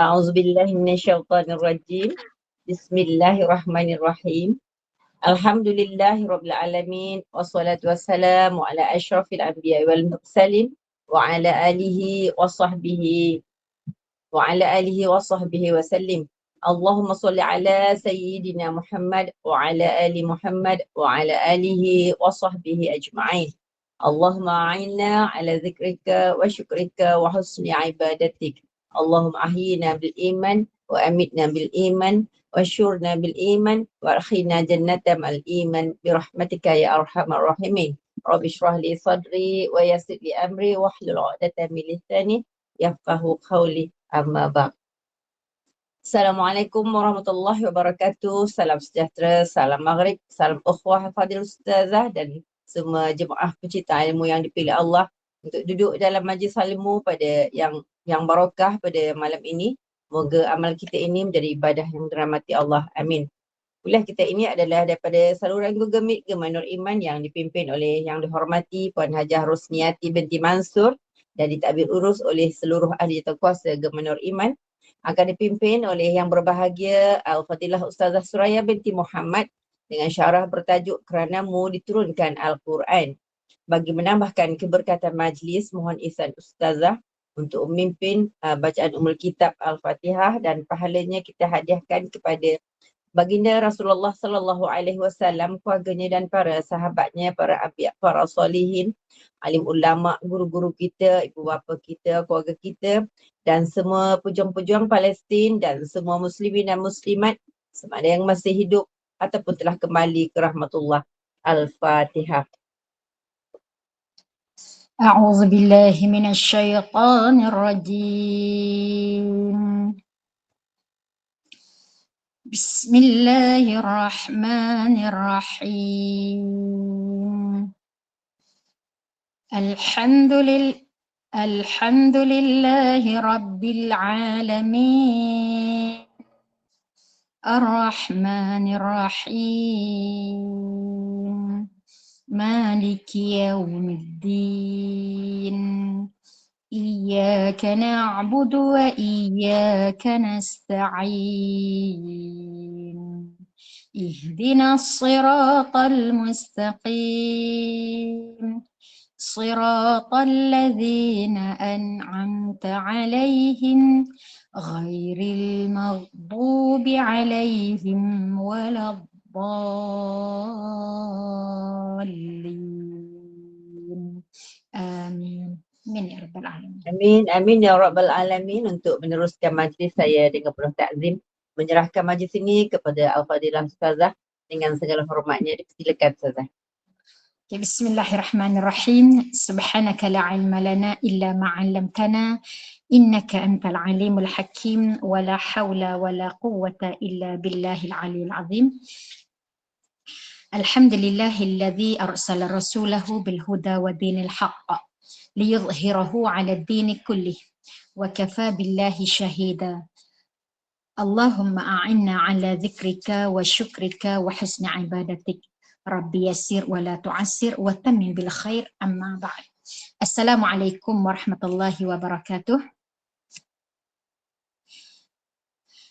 A'udzubillahi minasyaitonirrajim. Bismillahirrahmanirrahim. Alhamdulillahirabbil alamin wassalatu wassalamu ala asyrafil anbiya'i wal mursalin wa ala alihi wa sahbihi wasallim. Allahumma shalli ala sayyidina Muhammad wa ala ali Muhammad wa ala alihi wa sahbihi ajma'in. Allahumma a'inna ala zikrika wa syukrika wa husni ibadatik. Allahumma ahyina bil iman wa amitna bil iman wa syurna bil iman wa akhina jannata mal iman birahmatika ya arhamar rahimin. Rabbi shrah li sadri wa yassir li amri wahlul 'uqdatam min lisani yafqahu qawli, amma ba'd. Assalamualaikum warahmatullahi wabarakatuh. Salam sejahtera, salam maghrib, salam ukhwah fadil ustazah dan semua jemaah pecinta ilmu yang dipilih Allah untuk duduk dalam majlis ilmu pada yang barakah pada malam ini. Moga amal kita ini menjadi ibadah yang dirahmati Allah. Amin. Kuliah kita ini adalah daripada saluran Google Meet Gema Nur Iman yang dipimpin oleh yang dihormati Puan Hajah Rosniati binti Mansur dan ditadbir urus oleh seluruh ahli kuasa Gema Nur Iman. Akan dipimpin oleh yang berbahagia Al-Fadilah Ustazah Suraya binti Muhammad dengan syarah bertajuk Keranamu Diturunkan Al-Quran. Bagi menambahkan keberkatan majlis, mohon ihsan Ustazah untuk memimpin bacaan Ummul Kitab Al-Fatihah dan pahalanya kita hadiahkan kepada baginda Rasulullah sallallahu alaihi wasallam, keluarganya dan para sahabatnya, para anbiya, para solihin, alim ulama, guru-guru kita, ibu bapa kita, keluarga kita dan semua pejuang-pejuang Palestin dan semua muslimin dan muslimat sama ada yang masih hidup ataupun telah kembali ke rahmatullah. Al-Fatihah. أعوذ بالله من الشيطان الرجيم بسم الله الرحمن الرحيم الحمد لله رب العالمين الرحمن الرحيم مالك يوم الدين إياك نعبد وإياك نستعين اهدنا الصراط المستقيم صراط الذين أنعمت عليهم غير المغضوب عليهم ولا الضالين آمين. Amin ya rabbal alamin. Amin, amin ya rabbal alamin. Untuk meneruskan majlis, saya dengan penuh takzim menyerahkan majlis ini kepada Al-Fadilah Ustazah dengan segala hormatnya. Silakan Ustazah. Bismillahirrahmanirrahim. Subhanaka la ilma lana illa ma 'allamtana innaka antal alimul hakim wa la haula wa la quwwata illa billahil aliyil azim. Alhamdulillahilladzi arsala rasulahu bil huda wa dinil haqq liyudhhirahu 'ala ad-dini kullih wa kafa billahi shahida. Allahumma a'inna 'ala dzikrika wa syukrika wa husni ibadatik. Rabbi yassir wa la tu'assir wa tammim bil khair, amma ba'd. Assalamualaikum warahmatullahi wabarakatuh.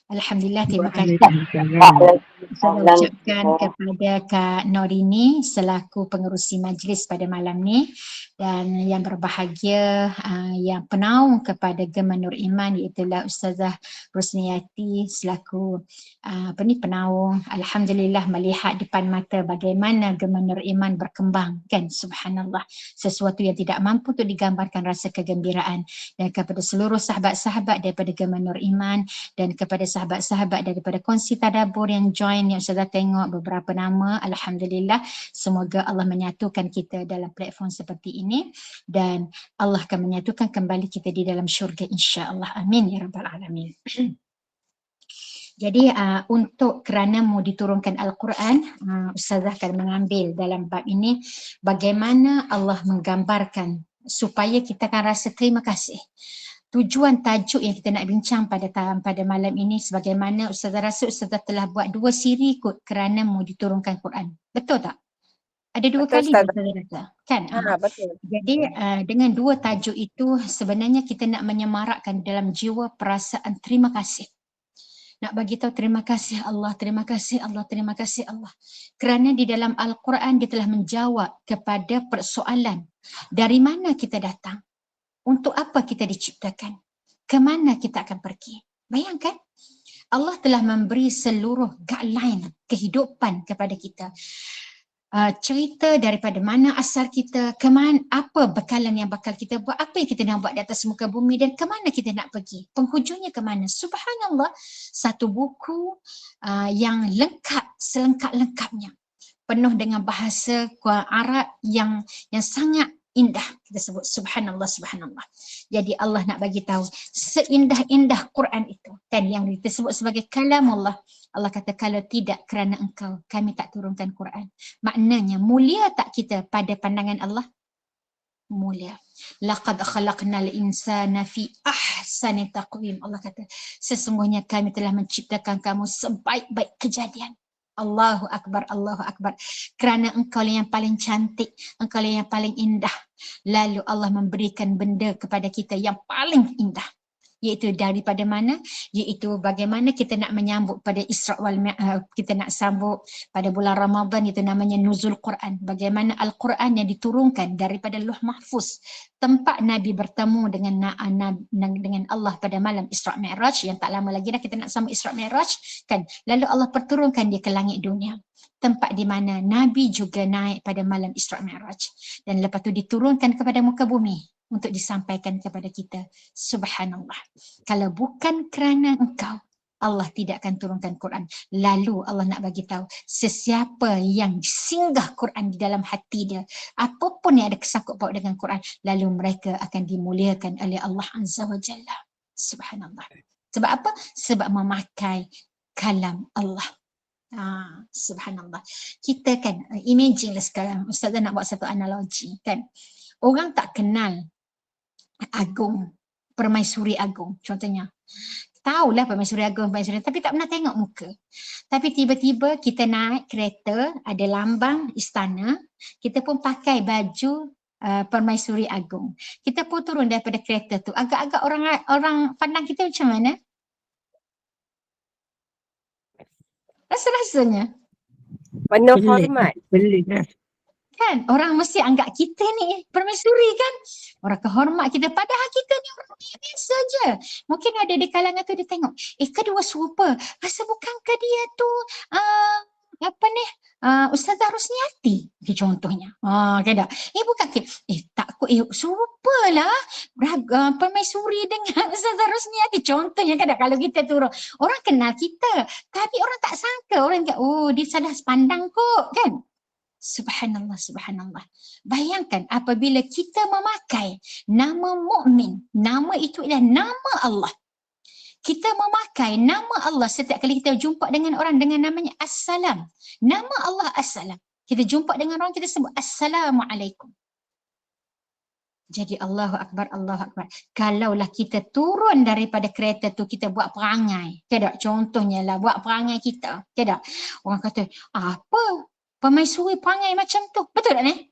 Alhamdulillah, terima kasih saya ucapkan kepada Kak Norini selaku pengerusi majlis pada malam ni, dan yang berbahagia yang penaung kepada Gema Nur Iman iaitulah Ustazah Rosniati selaku penaung. Alhamdulillah, melihat depan mata bagaimana Gema Nur Iman berkembang, kan, subhanallah, sesuatu yang tidak mampu untuk digambarkan rasa kegembiraan. Dan kepada seluruh sahabat-sahabat daripada Gema Nur Iman dan kepada sahabat-sahabat daripada kongsi tadabbur yang join, yang Ustazah tengok beberapa nama, alhamdulillah, semoga Allah menyatukan kita dalam platform seperti ini dan Allah akan menyatukan kembali kita di dalam syurga insya-Allah. Amin ya rabbal alamin. Jadi untuk keranamu diturunkan Al-Quran, Ustazah akan mengambil dalam bab ini bagaimana Allah menggambarkan supaya kita akan rasa terima kasih. Tujuan tajuk yang kita nak bincang pada malam ini, sebagaimana Ustazah rasa Ustazah telah buat 2 siri kot keranamu diturunkan Quran. Betul tak? Ada dua Betul kali Ustazah. Ustazah kata. Kan? Betul. Jadi dengan dua tajuk itu sebenarnya kita nak menyemarakkan dalam jiwa perasaan terima kasih. Nak bagi tahu terima kasih Allah, terima kasih Allah, terima kasih Allah. Kerana di dalam Al-Quran dia telah menjawab kepada persoalan dari mana kita datang, untuk apa kita diciptakan, ke mana kita akan pergi. Bayangkan, Allah telah memberi seluruh guideline kehidupan kepada kita. Cerita daripada mana asal kita, ke mana, apa bekalan yang bakal kita buat, apa yang kita nak buat di atas muka bumi dan ke mana kita nak pergi, penghujungnya ke mana. Subhanallah, satu buku yang lengkap, selengkap-lengkapnya, penuh dengan bahasa Arab yang sangat indah. Kita sebut subhanallah, subhanallah. Jadi Allah nak bagi tahu seindah-indah Quran itu, dan yang kita sebut sebagai kalamullah. Allah kata kalau tidak kerana engkau, kami tak turunkan Quran. Maknanya mulia tak kita pada pandangan Allah? Mulia. Laqad khalaqnal insana fi ahsani taqwim. Allah kata sesungguhnya kami telah menciptakan kamu sebaik-baik kejadian. Allahu Akbar, Allahu Akbar. Kerana engkau yang paling cantik, engkau yang paling indah. Lalu Allah memberikan benda kepada kita yang paling indah. Iaitu daripada mana? Iaitu bagaimana kita nak menyambut pada Isra wal Mi'raj, kita nak sambut pada bulan Ramadan, itu namanya nuzul Quran. Bagaimana Al-Quran yang diturunkan daripada Lauh Mahfuz, tempat Nabi bertemu dengan Allah pada malam Isra Mi'raj, yang tak lama lagi dah kita nak sambut Isra Mi'raj kan. Lalu Allah perturunkan dia ke langit dunia, tempat di mana Nabi juga naik pada malam Isra Mi'raj, dan lepas tu diturunkan kepada muka bumi untuk disampaikan kepada kita. Subhanallah. Kalau bukan kerana engkau, Allah tidak akan turunkan Quran. Lalu Allah nak bagi tahu, sesiapa yang singgah Quran di dalam hati dia, apapun yang ada kesangkut paut dengan Quran, lalu mereka akan dimuliakan oleh Allah Azza wa Jalla. Subhanallah. Sebab apa? Sebab memakai kalam Allah. Subhanallah. Kita kan, imagine lah sekarang, Ustazah nak buat satu analogi kan. Orang tak kenal Agung, Permaisuri Agung contohnya. Tahulah Permaisuri Agung, tapi tak pernah tengok muka. Tapi tiba-tiba kita naik kereta, ada lambang istana, kita pun pakai baju Permaisuri Agung. Kita pun turun daripada kereta tu. Agak-agak orang pandang kita macam mana? Rasa-rasanya Penuh hormat. kan, orang mesti anggap kita ni permaisuri kan, orang kehormat kita, padahal kita ni orang biasa je. Mungkin ada di kalangan tu dia tengok, kedua serupa, rasa bukankah dia tu Ustazah Rosniati contohnya, kan tak? Bukan ke, takut serupalah permaisuri dengan Ustazah Rosniati contohnya, kan tak? Kalau kita turun, orang kenal kita tapi orang tak sangka, orang kata dia salah pandang kok kan. Subhanallah, subhanallah. Bayangkan apabila kita memakai nama mukmin, nama itu adalah nama Allah. Kita memakai nama Allah setiap kali kita jumpa dengan orang dengan namanya Assalam. Nama Allah Assalam. Kita jumpa dengan orang, kita sebut Assalamualaikum. Jadi Allahu Akbar, Allahu Akbar. Kalaulah kita turun daripada kereta tu, kita buat perangai. Tidak, contohnya lah buat perangai kita. Tidak. Orang kata, apa? Permaisuri perangai macam tu. Betul tak ni?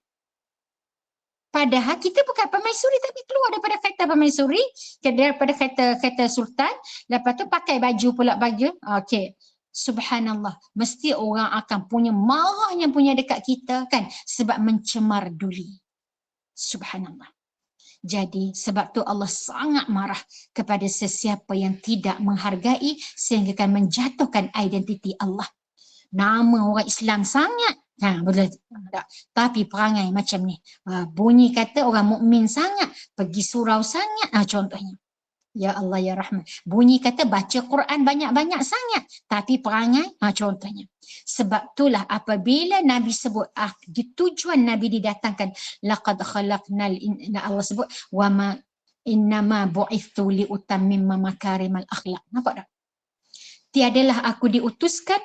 Padahal kita bukan permaisuri, tapi keluar daripada kereta permaisuri, daripada kereta sultan, lepas tu pakai baju pula baju. Okey. Subhanallah. Mesti orang akan punya marahnya punya dekat kita kan, sebab mencemar duli. Subhanallah. Jadi sebab tu Allah sangat marah kepada sesiapa yang tidak menghargai sehingga kan menjatuhkan identiti Allah. Nama orang Islam sangat, boleh tak? Tapi perangai macam ni, bunyi kata orang mukmin sangat, pergi surau sangat, contohnya. Ya Allah ya Rahman. Bunyi kata baca Quran banyak-banyak sangat, tapi perangai, contohnya. Sebab itulah apabila Nabi sebut, di tujuan Nabi didatangkan, laqad khalaqnal, Allah sebut, wa ma innama bu'ithu li utammima makarimal akhlak. Nampak tak? Tiadalah aku diutuskan,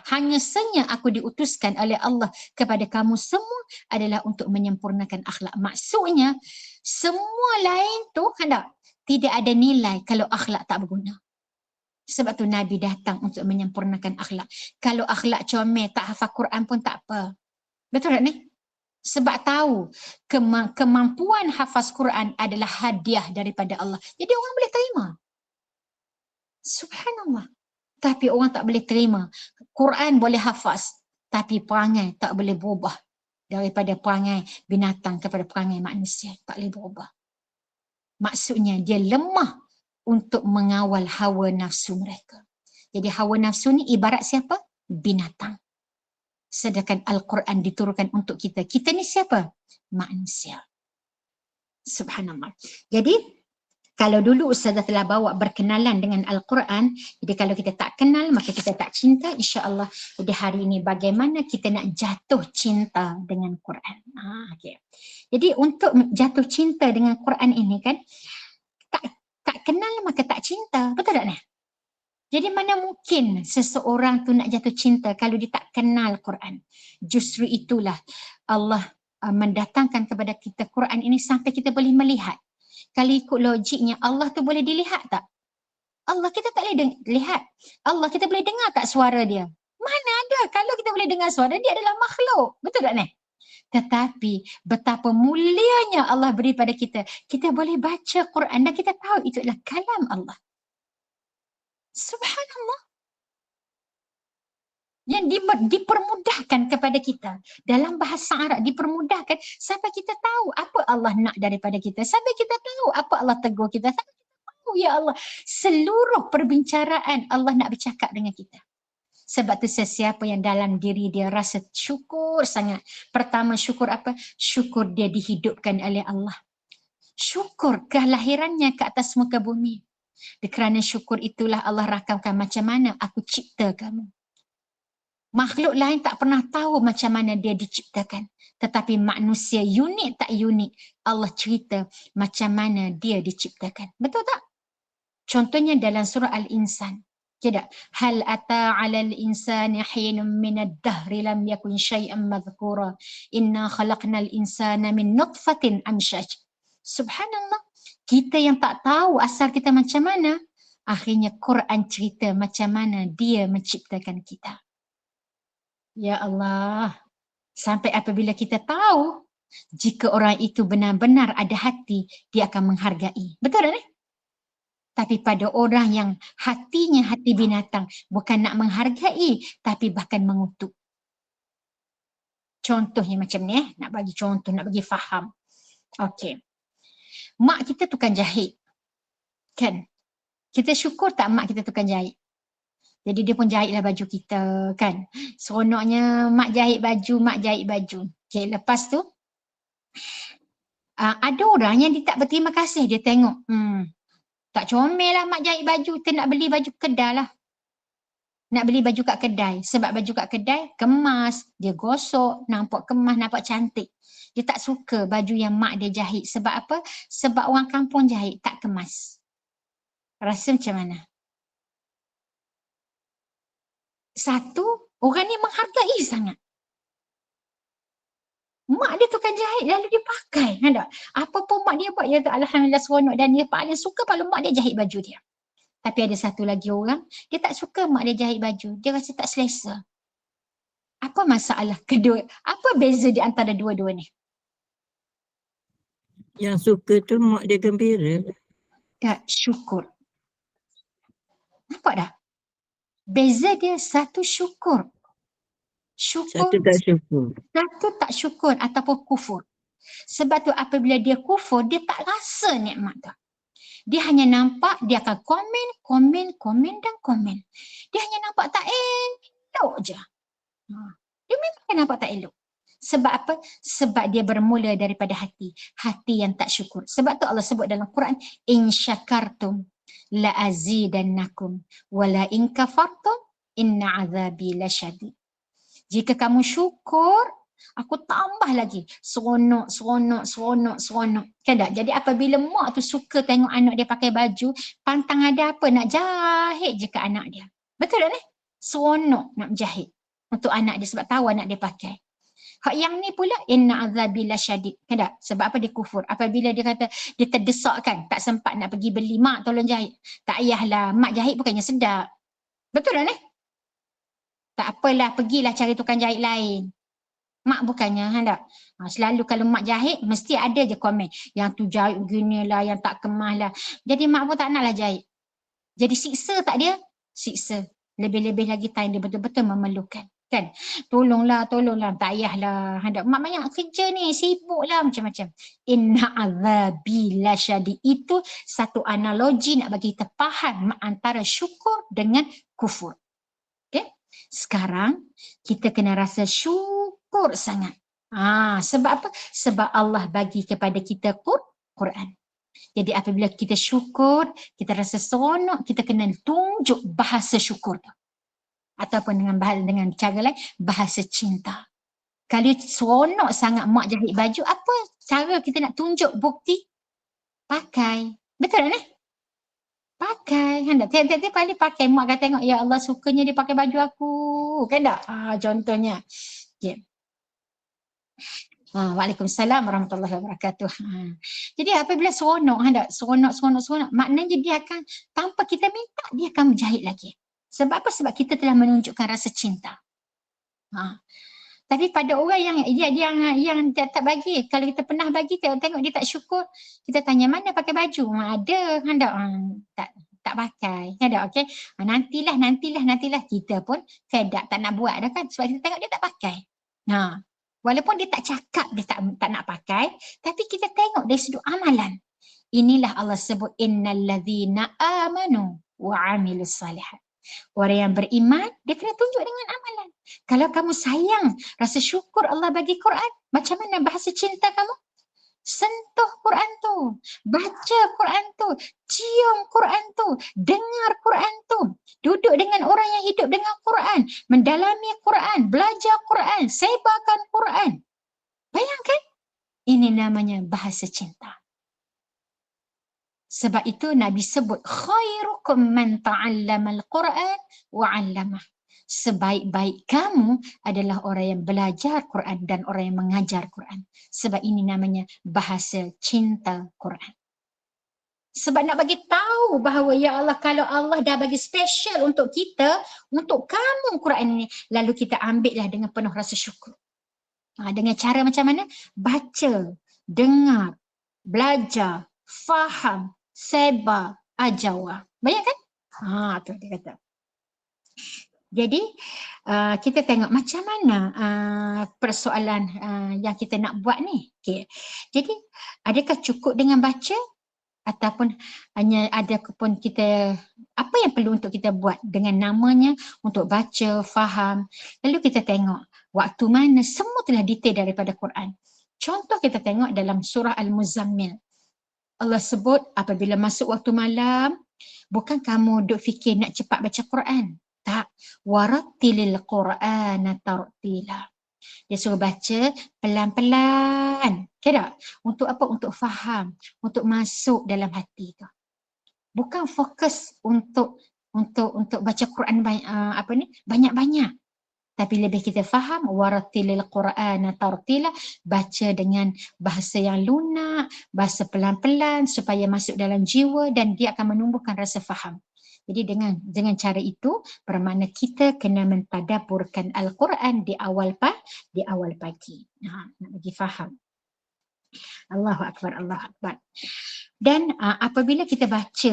hanya saja aku diutuskan oleh Allah kepada kamu semua adalah untuk menyempurnakan akhlak. Maksudnya semua lain tu tidak ada nilai kalau akhlak tak berguna. Sebab tu Nabi datang untuk menyempurnakan akhlak. Kalau akhlak comel, tak hafal Quran pun tak apa. Betul tak ni? Sebab tahu kemampuan hafaz Quran adalah hadiah daripada Allah. Jadi orang boleh terima. Subhanallah. Tapi orang tak boleh terima. Quran boleh hafaz. Tapi perangai tak boleh berubah. Daripada perangai binatang kepada perangai manusia. Tak boleh berubah. Maksudnya dia lemah untuk mengawal hawa nafsu mereka. Jadi hawa nafsu ni ibarat siapa? Binatang. Sedangkan Al-Quran diturunkan untuk kita. Kita ni siapa? Manusia. Subhanallah. Jadi kalau dulu Ustazah telah bawa berkenalan dengan Al-Quran, jadi kalau kita tak kenal maka kita tak cinta, insya-Allah. Jadi hari ini bagaimana kita nak jatuh cinta dengan Quran. Okay. Jadi untuk jatuh cinta dengan Quran ini kan, tak kenal maka tak cinta. Betul tak ni? Jadi mana mungkin seseorang tu nak jatuh cinta kalau dia tak kenal Quran. Justru itulah Allah mendatangkan kepada kita Quran ini sampai kita boleh melihat. Kalau ikut logiknya Allah tu boleh dilihat tak? Allah kita tak boleh lihat. Allah kita boleh dengar tak suara dia? Mana ada? Kalau kita boleh dengar suara dia adalah makhluk. Betul tak ni? Tetapi betapa mulianya Allah beri pada kita. Kita boleh baca Quran dan kita tahu itu adalah kalam Allah. Subhanallah. Yang dipermudahkan kepada kita. Dalam bahasa Arab dipermudahkan sampai kita tahu apa Allah nak daripada kita. Sampai kita tahu apa Allah tegur kita. Sampai kita tahu, ya Allah, seluruh perbincaraan Allah nak bercakap dengan kita. Sebab tu sesiapa yang dalam diri dia rasa syukur sangat. Pertama syukur apa? Syukur dia dihidupkan oleh Allah. Syukur kelahirannya ke atas muka bumi. Kerana syukur itulah Allah rakamkan macam mana aku cipta kamu. Makhluk lain tak pernah tahu macam mana dia diciptakan. Tetapi manusia unik tak unik, Allah cerita macam mana dia diciptakan. Betul tak? Contohnya dalam surah Al-Insan. Tidak. Hal ata 'alal insani hinun minad dahri lam yakun syai'an madhkura. Inna khalaqnal insana min nutfatin amsyaj. Subhanallah. Kita yang tak tahu asal kita macam mana, akhirnya Quran cerita macam mana dia menciptakan kita. Ya Allah, sampai apabila kita tahu, jika orang itu benar-benar ada hati, dia akan menghargai. Betul tak ni? Tapi pada orang yang hatinya hati binatang, bukan nak menghargai, tapi bahkan mengutuk. Contohnya macam ni, nak bagi contoh, nak bagi faham. Okey. Mak kita tukang jahit. Kan? Kita syukur tak mak kita tukang jahit? Jadi dia pun jahitlah baju kita kan. Seronoknya mak jahit baju. Okay, lepas tu ada orang yang dia tak berterima kasih. Dia tengok, tak comel lah mak jahit baju. Kita nak beli baju kedai lah. Nak beli baju kat kedai. Sebab baju kat kedai kemas. Dia gosok, nampak kemas, nampak cantik. Dia tak suka baju yang mak dia jahit. Sebab apa? Sebab orang kampung jahit tak kemas. Rasa macam mana? Satu, orang ni menghargai sangat. Mak dia tukang jahit lalu dia pakai. Ada. Apa pun mak dia buat, dia tu alhamdulillah seronok dan dia paling suka kalau mak dia jahit baju dia. Tapi ada satu lagi orang, dia tak suka mak dia jahit baju. Dia rasa tak selesa. Apa masalah kedua? Apa beza di antara dua-dua ni? Yang suka tu mak dia gembira. Tak syukur. Nampak dah? Beza dia satu syukur. Satu tak syukur. Satu tak syukur ataupun kufur. Sebab tu apabila dia kufur, dia tak rasa nikmat tu. Dia hanya nampak, dia akan komen. Dia hanya nampak tak elok je. Dia memang nampak tak elok. Sebab apa? Sebab dia bermula daripada hati. Hati yang tak syukur. Sebab tu Allah sebut dalam Quran, in syakartum la azidannakum wala in kafartum inna azabi lasyadid. Jika kamu syukur, aku tambah lagi. Seronok. Kan tak? Jadi apabila mak tu suka tengok anak dia pakai baju, pantang ada apa nak jahit je ke anak dia. Betul tak ni? Seronok nak jahit untuk anak dia sebab tahu anak dia pakai. Hak yang ni pula inna azabi lasyadid. Kan tak? Sebab apa dia kufur? Apabila dia kata dia terdesak kan, tak sempat nak pergi beli, mak tolong jahit. Tak payahlah, mak jahit bukannya sedap. Betul tak ni? Tak apalah, pergilah cari tukang jahit lain. Mak bukannya, tak? Selalu kalau mak jahit, mesti ada je komen. Yang tu jahit begini lah, yang tak kemas lah. Jadi mak pun tak naklah jahit. Jadi siksa tak dia? Siksa. Lebih-lebih lagi time dia betul-betul memerlukan. Kan? Tolonglah, tak payahlah. Hendak mak banyak kerja ni, sibuklah macam-macam. Inna azabi lasyadid. Itu satu analogi nak bagi kita faham antara syukur dengan kufur. Okay? Sekarang kita kena rasa syukur sangat. Sebab apa? Sebab Allah bagi kepada kita Quran. Jadi apabila kita syukur, kita rasa seronok, kita kena tunjuk bahasa syukur tu. Ataupun dengan cara lain, bahasa cinta. Kalau seronok sangat mak jahit baju, apa cara kita nak tunjuk bukti? Pakai. Betul tak ni? Pakai. Tiap-tiap kali pakai, mak akan tengok, ya Allah sukanya dia pakai baju aku. Kan tak? Contohnya. Okay. Waalaikumsalam warahmatullahi wabarakatuh. Jadi apabila seronok, seronok, maknanya dia akan, tanpa kita minta, dia akan berjahit lagi. Sebab apa? Sebab kita telah menunjukkan rasa cinta. Tapi pada orang yang tak bagi, kalau kita pernah bagi, tengok dia tak syukur, kita tanya mana pakai baju? Ada, hendak tak pakai. Ada, okey. Nantilah kita pun fed up, tak nak buat dah kan, sebab kita tengok dia tak pakai. Walaupun dia tak cakap dia tak nak pakai, tapi kita tengok dari sudut amalan. Inilah Allah sebut innallazina amanu wa amilus salihat. Orang yang beriman, dia kena tunjuk dengan amalan. Kalau kamu sayang, rasa syukur Allah bagi Quran, macam mana bahasa cinta kamu? Sentuh Quran tu, baca Quran tu, cium Quran tu, dengar Quran tu, duduk dengan orang yang hidup dengan Quran, mendalami Quran, belajar Quran, sebarkan Quran. Bayangkan, ini namanya bahasa cinta. Sebab itu Nabi sebut khairukum man ta'allamal Quran wa 'allamah. Sebaik-baik kamu adalah orang yang belajar Quran dan orang yang mengajar Quran. Sebab ini namanya bahasa cinta Quran. Sebab nak bagi tahu bahawa ya Allah, kalau Allah dah bagi special untuk kita, untuk kamu Quran ini, lalu kita ambillah dengan penuh rasa syukur. Dengan cara macam mana? Baca, dengar, belajar, faham, sebar, ajawa. Banyak kan? Tu dia kata. Jadi kita tengok macam mana persoalan yang kita nak buat ni. Okay. Jadi adakah cukup dengan baca ataupun hanya ada pun kita, apa yang perlu untuk kita buat dengan namanya untuk baca, faham. Lalu kita tengok waktu mana, semua telah detail daripada Quran. Contoh kita tengok dalam surah Al-Muzammil. Allah sebut apabila masuk waktu malam, bukan kamu duk fikir nak cepat baca Quran. Tak. Warattilil Qur'ana tartila. Dia suruh baca pelan-pelan. Kira untuk apa? Untuk faham, untuk masuk dalam hati tu. Bukan fokus untuk baca Quran banyak-banyak. Tapi lebih kita faham warattilil Qur'ana tartila, baca dengan bahasa yang lunak, bahasa pelan-pelan supaya masuk dalam jiwa dan dia akan menumbuhkan rasa faham. Jadi dengan cara itu bermakna kita kena mentadabburkan Al-Quran di awal pagi. Nak bagi faham. Allahu Akbar, Allahu Akbar. Dan apabila kita baca,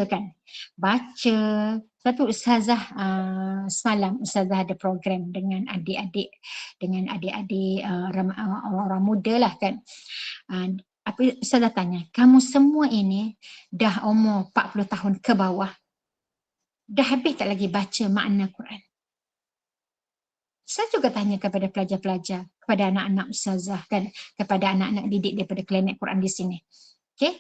satu ustazah semalam ustazah ada program dengan adik-adik orang muda lah kan. Ustazah tanya, kamu semua ini dah umur 40 tahun ke bawah, dah habis tak lagi baca makna Quran? Saya juga tanya kepada pelajar-pelajar, kepada anak-anak ustazah kan, kepada anak-anak didik daripada Klinik Quran di sini. Okey?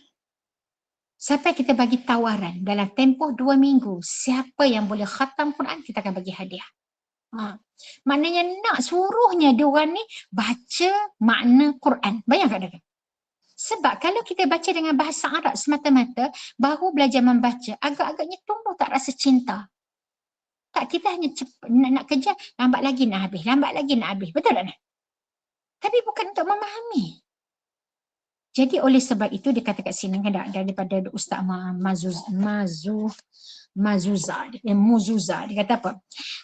Sampai kita bagi tawaran dalam tempoh 2 minggu, siapa yang boleh khatam Quran, kita akan bagi hadiah. Maknanya nak suruhnya diorang ni baca makna Quran. Bayangkan kan? Sebab kalau kita baca dengan bahasa Arab semata-mata, baru belajar membaca, agak-agaknya tumbuh tak rasa cinta. Tak, kita hanya nak kerja, lambat lagi nak habis. Betul tak? Tapi bukan untuk memahami. Jadi oleh sebab itu dia kata kat sini kan, daripada Ustaz Mazuza, Muzuza. Dia kata apa?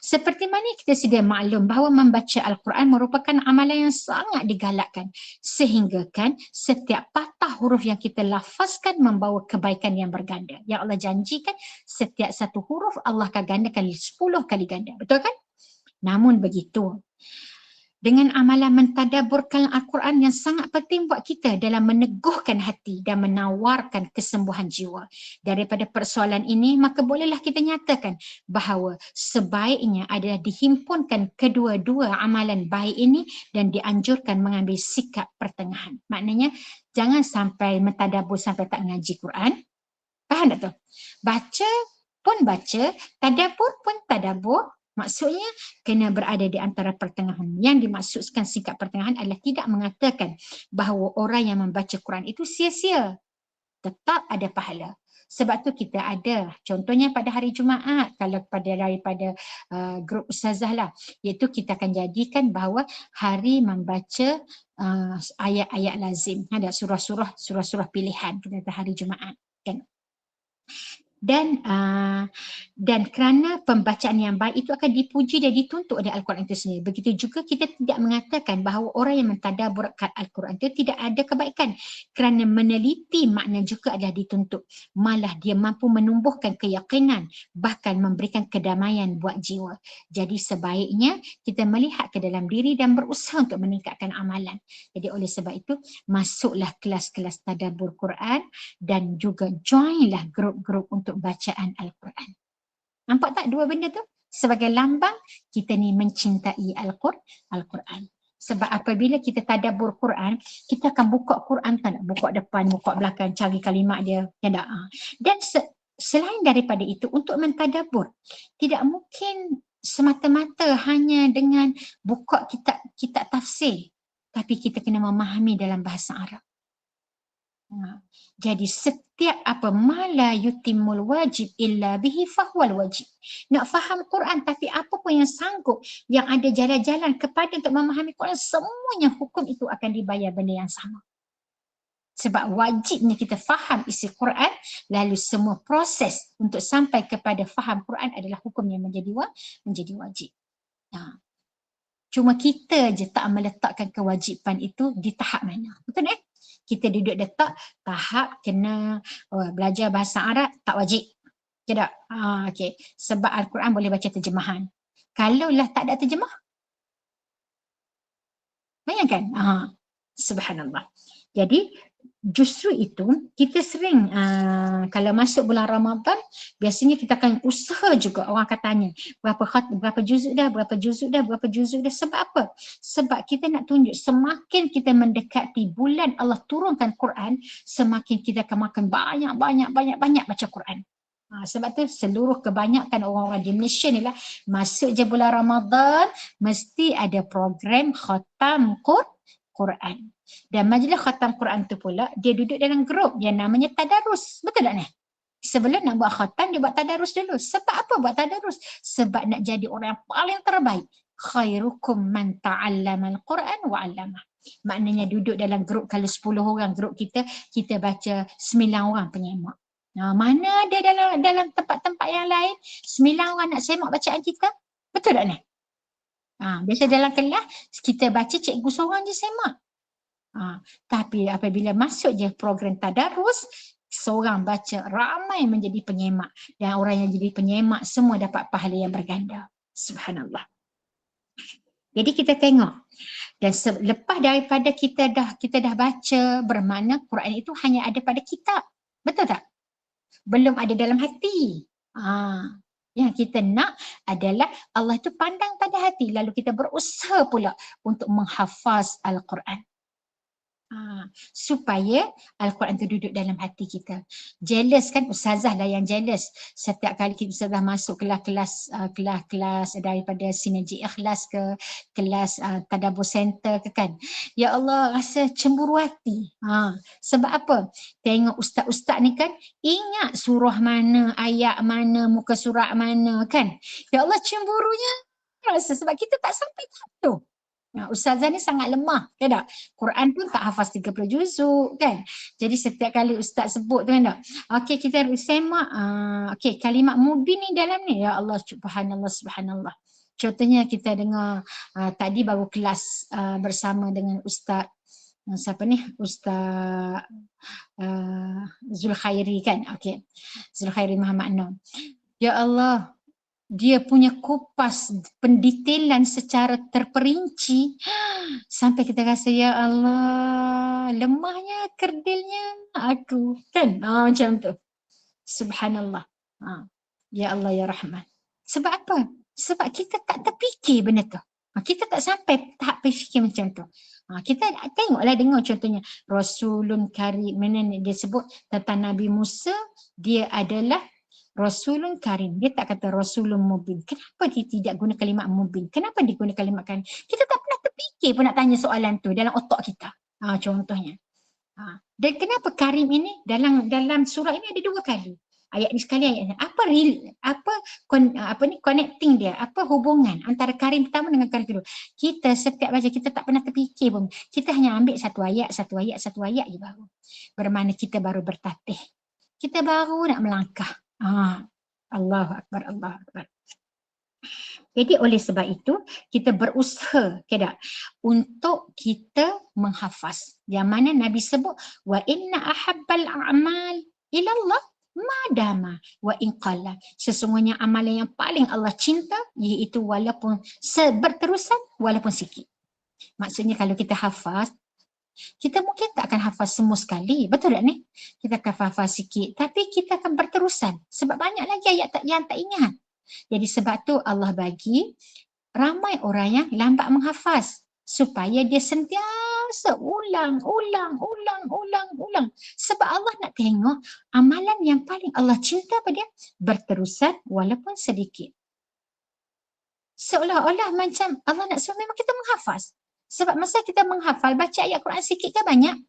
Seperti mana kita sedia maklum bahawa membaca Al-Quran merupakan amalan yang sangat digalakkan. Sehingga kan setiap patah huruf yang kita lafazkan membawa kebaikan yang berganda. Yang Allah janjikan setiap satu huruf Allah akan gandakan 10 kali ganda. Betul kan? Namun begitu, dengan amalan mentadaburkan Al-Quran yang sangat penting buat kita dalam meneguhkan hati dan menawarkan kesembuhan jiwa. Daripada persoalan ini, maka bolehlah kita nyatakan bahawa sebaiknya adalah dihimpunkan kedua-dua amalan baik ini dan dianjurkan mengambil sikap pertengahan. Maknanya, jangan sampai mentadabur sampai tak ngaji Quran. Faham tak tu? Baca pun baca, tadabur pun tadabur. Maksudnya kena berada di antara pertengahan. Yang dimaksudkan sikap pertengahan adalah tidak mengatakan bahawa orang yang membaca Quran itu sia-sia. Tetap ada pahala. Sebab tu kita ada, contohnya pada hari Jumaat, kalau daripada grup Ustazah lah, iaitu kita akan jadikan bahawa hari membaca ayat-ayat lazim. Ada surah-surah pilihan pada hari Jumaat. Kan? Dan kerana pembacaan yang baik itu akan dipuji dan dituntut oleh Al-Quran itu sendiri. Begitu juga kita tidak mengatakan bahawa orang yang mentadabburkan Al-Quran itu tidak ada kebaikan. Kerana meneliti makna juga adalah dituntut. Malah dia mampu menumbuhkan keyakinan, bahkan memberikan kedamaian buat jiwa. Jadi sebaiknya kita melihat ke dalam diri dan berusaha untuk meningkatkan amalan. Jadi oleh sebab itu, masuklah kelas-kelas tadabbur Quran dan juga joinlah grup-grup untuk bacaan Al-Quran. Nampak tak dua benda tu? Sebagai lambang kita ni mencintai Al-Quran. Sebab apabila kita tadabbur Quran, kita akan buka Quran tak nak? Buka depan, buka belakang, cari kalimat dia. Ya tak? Dan selain daripada itu, untuk mentadabbur, tidak mungkin semata-mata hanya dengan buka kitab tafsir. Tapi kita kena memahami dalam bahasa Arab. Jadi setiap apa mala yutimul wajib illa bihi fahuwal wajib. Nak faham Quran tapi apa pun yang sanggup, yang ada jalan-jalan kepada untuk memahami Quran, semuanya hukum itu akan dibayar benda yang sama. Sebab wajibnya kita faham isi Quran, lalu semua proses untuk sampai kepada faham Quran adalah hukum yang menjadi wajib. Cuma kita je tak meletakkan kewajipan itu di tahap mana. Betul tak? Kita duduk letak tahap kena belajar bahasa Arab tak wajib. Tidak? Okay. Sebab Al-Quran boleh baca terjemahan. Kalaulah tak ada terjemah, bayangkan. Subhanallah. Jadi justru itu kita sering kalau masuk bulan Ramadan, biasanya kita akan usaha juga. Orang akan tanya berapa juzuk dah. Sebab apa? Sebab kita nak tunjuk semakin kita mendekati bulan Allah turunkan Quran, semakin kita akan makan banyak baca Quran. Sebab tu seluruh kebanyakan orang-orang di Malaysia ni lah, masuk je bulan Ramadan mesti ada program khatam Quran. Dan majlis khatam Quran tu pula dia duduk dalam grup yang namanya tadarus. Betul tak ni? Sebelum nak buat khatam dia buat tadarus dulu. Sebab apa buat tadarus? Sebab nak jadi orang yang paling terbaik. Khairukum man ta'allama al-Quran wa 'allamah. Maknanya duduk dalam grup, kalau 10 orang grup kita baca 9 orang penyemak. Mana ada dalam tempat-tempat yang lain 9 orang nak semak bacaan kita? Betul tak ni? Biasa dalam kelas kita baca cikgu seorang je semak. Tapi apabila masuk je program tadarus, seorang baca, ramai menjadi penyemak. Dan orang yang jadi penyemak semua dapat pahala yang berganda. Subhanallah. Jadi kita tengok. Dan lepas daripada kita dah baca, bermakna Quran itu hanya ada pada kitab. Betul tak? Belum ada dalam hati. Yang kita nak adalah Allah itu pandang pada hati. Lalu kita berusaha pula untuk menghafaz Al-Quran. Supaya Al-Quran itu duduk dalam hati kita. Jealous kan? Ustazah lah yang jealous. Setiap kali kita ustazah masuk kelas daripada Sinergi Ikhlas ke kelas Tadabbur Center ke kan. Ya Allah, rasa cemburu hati. Sebab apa? Tengok ustaz-ustaz ni kan, ingat surah mana, ayat mana, muka surat mana kan. Ya Allah, cemburunya rasa sebab kita tak sampai tahap tu. Ustazah ni sangat lemah, kan tak? Quran pun tak hafaz 30 juzuk kan. Jadi setiap kali ustaz sebut tu kan tak? Okey, kita semak okey, kalimat mubin ni dalam ni, ya Allah, subhanallah subhanallah. Contohnya kita dengar tadi baru kelas bersama dengan ustaz siapa ni? Ustaz Zulkhairi kan. Okey. Zulkhairi Muhammad Nur. Ya Allah, dia punya kupas pendetailan secara terperinci sampai kita rasa ya Allah, lemahnya kerdilnya aku kan, macam tu. Subhanallah. Ya Allah ya Rahman. Sebab apa? Sebab kita tak terfikir benda tu. Kita tak sampai tahap berfikir macam tu. Kita tengoklah, dengar contohnya Rasulun Karim, mana ni dia sebut tentang Nabi Musa, dia adalah Rasulun Karim. Dia tak kata Rasulun Mubin. Kenapa dia tidak guna kalimat Mubin? Kenapa dia guna kalimat Karim? Kita tak pernah terfikir pun nak tanya soalan tu dalam otak kita. Contohnya. Dan kenapa Karim ini dalam surah ini ada 2 kali. Ayat ni sekali, ayat ni. Apa connecting dia? Apa hubungan antara Karim pertama dengan Karim kedua? Kita setiap baca kita tak pernah terfikir pun. Kita hanya ambil satu ayat je baru. Bermakna kita baru bertatih. Kita baru nak melangkah. Allahu Akbar, Allahu Akbar. Jadi oleh sebab itu kita berusaha untuk kita menghafaz. Yang mana Nabi sebut wa inna ahabbal a'mal ila Allah madama wa in qalla. Sesungguhnya amalan yang paling Allah cinta iaitu walaupun berterusan walaupun sikit. Maksudnya kalau kita hafaz, kita mungkin tak akan hafaz semua sekali, betul tak ni? Kita akan hafaz sikit, tapi kita akan berterusan sebab banyak lagi ayat yang tak ingat. Jadi sebab tu Allah bagi ramai orang yang lambat menghafaz supaya dia sentiasa ulang. Sebab Allah nak tengok amalan yang paling Allah cinta pada dia berterusan walaupun sedikit. Seolah-olah macam Allah nak suruh memang kita menghafaz. Sebab masa kita menghafal, baca ayat Quran sikit ke banyak?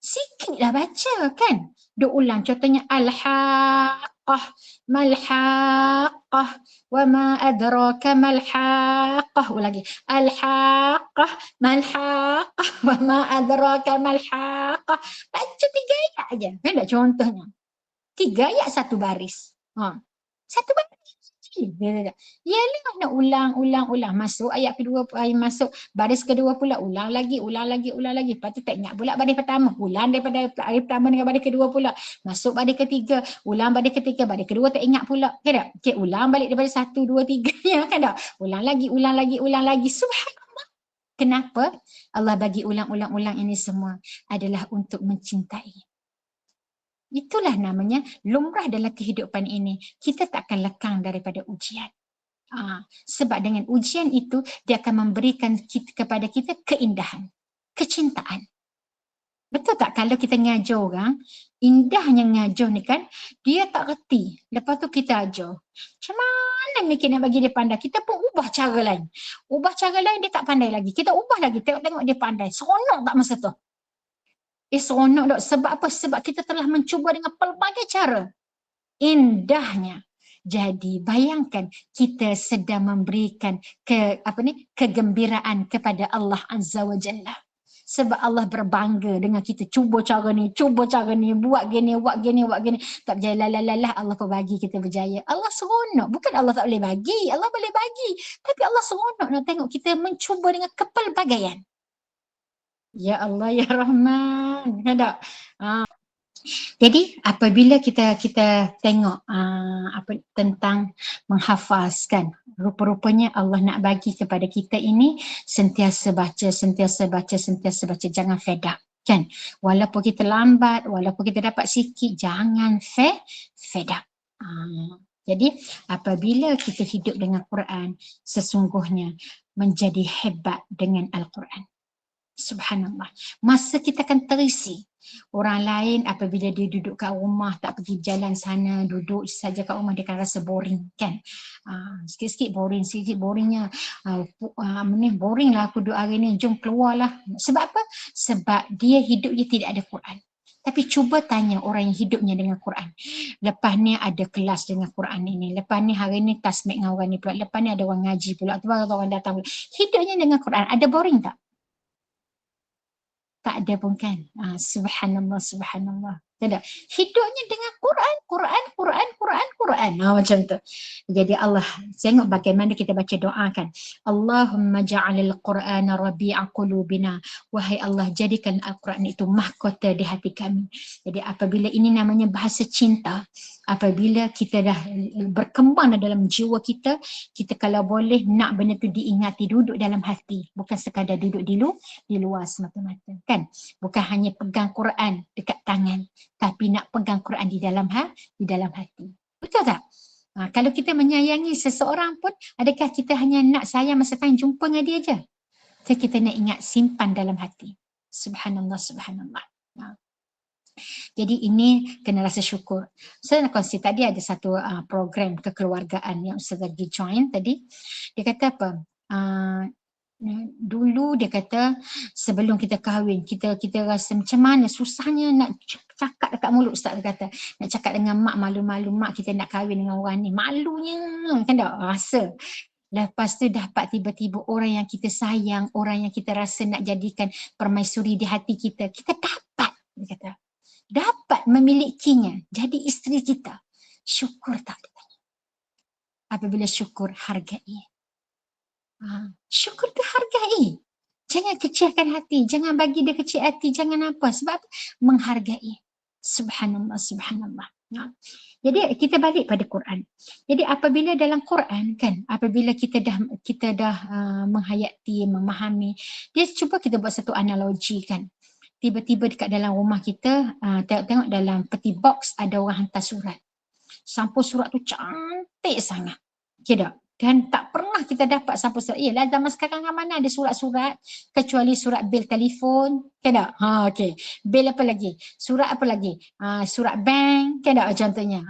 Sikitlah baca kan. Dia ulang contohnya al-haqqah, mal-haqqah, wa ma adraka mal-haqqah. Ulang lagi. Al-haqqah, mal-haqqah, wa ma adraka mal-haqqah. Baca 3 ayat aja. Kan tak contohnya? 3 ayat 1 baris. 1 baris. Yalah nak ulang. Masuk ayat kedua, masuk baris kedua pula, ulang lagi. Lepas tu tak ingat pula baris pertama, ulang daripada baris pertama dengan baris kedua pula. Masuk baris ketiga, ulang baris ketiga, baris kedua tak ingat pula. Kan tak? Okay, ulang balik daripada 1, 2, 3 ya kan tak? Ulang lagi. Subhanallah. Kenapa? Allah bagi ulang ini semua adalah untuk mencintai. Itulah namanya lumrah dalam kehidupan ini. Kita tak akan lekang daripada ujian. Sebab dengan ujian itu, dia akan memberikan kepada kita keindahan, kecintaan. Betul tak? Kalau kita ngajar orang, indahnya ngajar ni kan, dia tak reti. Lepas tu kita ajar. Macam mana mungkin nak bagi dia pandai? Kita pun ubah cara lain. Dia tak pandai lagi. Kita ubah lagi, tengok dia pandai. Seronok tak masa tu? Seronok tak? Sebab apa? Sebab kita telah mencuba dengan pelbagai cara. Indahnya. Jadi bayangkan kita sedang memberikan kegembiraan kepada Allah Azza wa Jalla. Sebab Allah berbangga dengan kita cuba cara ni, buat gini. Tak berjaya, Allah pun bagi kita berjaya. Allah seronok. Bukan Allah tak boleh bagi, Allah boleh bagi. Tapi Allah seronok nak tengok kita mencuba dengan kepelbagaian. Ya Allah ya Rahman. Ada. Jadi apabila kita tengok tentang menghafaz kan, rupa-rupanya Allah nak bagi kepada kita ini sentiasa baca, jangan fed up kan. Walaupun kita lambat, walaupun kita dapat sikit, jangan fed up. Jadi apabila kita hidup dengan Quran, sesungguhnya menjadi hebat dengan Al-Quran. Subhanallah. Masa kita akan terisi. Orang lain apabila dia duduk kat rumah, tak pergi jalan sana, duduk saja kat rumah, dia akan rasa boring kan. Sikit-sikit boringnya. Boring lah aku duduk hari ni, jom keluarlah. Sebab apa? Sebab dia hidup dia tidak ada Quran. Tapi cuba tanya orang yang hidupnya dengan Quran. Lepas ni ada kelas dengan Quran ini. Lepas ni hari ni tasmik dengan orang ni pula. Lepas ni ada orang ngaji pula. Lepas ada orang datang pula. Hidupnya dengan Quran. Ada boring tak? Tak ada pun kan. Subhanallah, subhanallah. Tak ada. Hidupnya dengan Quran, Quran, Quran, Quran, Quran. Macam tu. Jadi Allah, tengok bagaimana kita baca doa kan. Allahumma ja'alil Qur'ana rabi'a qulubina. Wahai Allah, jadikan Al-Quran itu mahkota di hati kami. Jadi apabila ini namanya bahasa cinta, apabila kita dah berkembang dalam jiwa kita, kita kalau boleh nak benda tu diingati, duduk dalam hati. Bukan sekadar duduk di luar semata-mata. Kan? Bukan hanya pegang Quran dekat tangan, tapi nak pegang Quran di dalam hati. Betul tak? Kalau kita menyayangi seseorang pun, adakah kita hanya nak sayang masa time jumpa dengan dia je? So, kita nak ingat simpan dalam hati. Subhanallah, subhanallah. Jadi ini kena rasa syukur. Saya nak kongsi tadi ada satu program kekeluargaan yang Ustaz lagi join tadi. Dia kata apa? Dulu dia kata sebelum kita kahwin kita rasa macam mana susahnya nak cakap dekat mulut. Ustaz kata nak cakap dengan mak malu-malu, mak kita nak kahwin dengan orang ni, malunya kan tak rasa. Lepas tu dapat tiba-tiba orang yang kita sayang, orang yang kita rasa nak jadikan permaisuri di hati kita, kita dapat, dia kata dapat memilikinya jadi isteri kita. Syukur tak? Apabila syukur, hargai. Syukur tu hargai. Jangan kecilkan hati, jangan bagi dia kecil hati, jangan apa. Sebab menghargai. Subhanallah, subhanallah. Jadi kita balik pada Quran. Jadi apabila dalam Quran kan, apabila kita dah menghayati, memahami, dia cuba kita buat satu analogi kan. Tiba-tiba dekat dalam rumah kita, tengok dalam peti box ada orang hantar surat. Sampul surat tu cantik sangat. Kira dan tak pernah kita dapat sampul surat. Yalah zaman sekarang kan mana ada surat-surat kecuali surat bil telefon. Kan tak? Okey. Bil apa lagi? Surat apa lagi? Surat bank. Kan tak contohnya?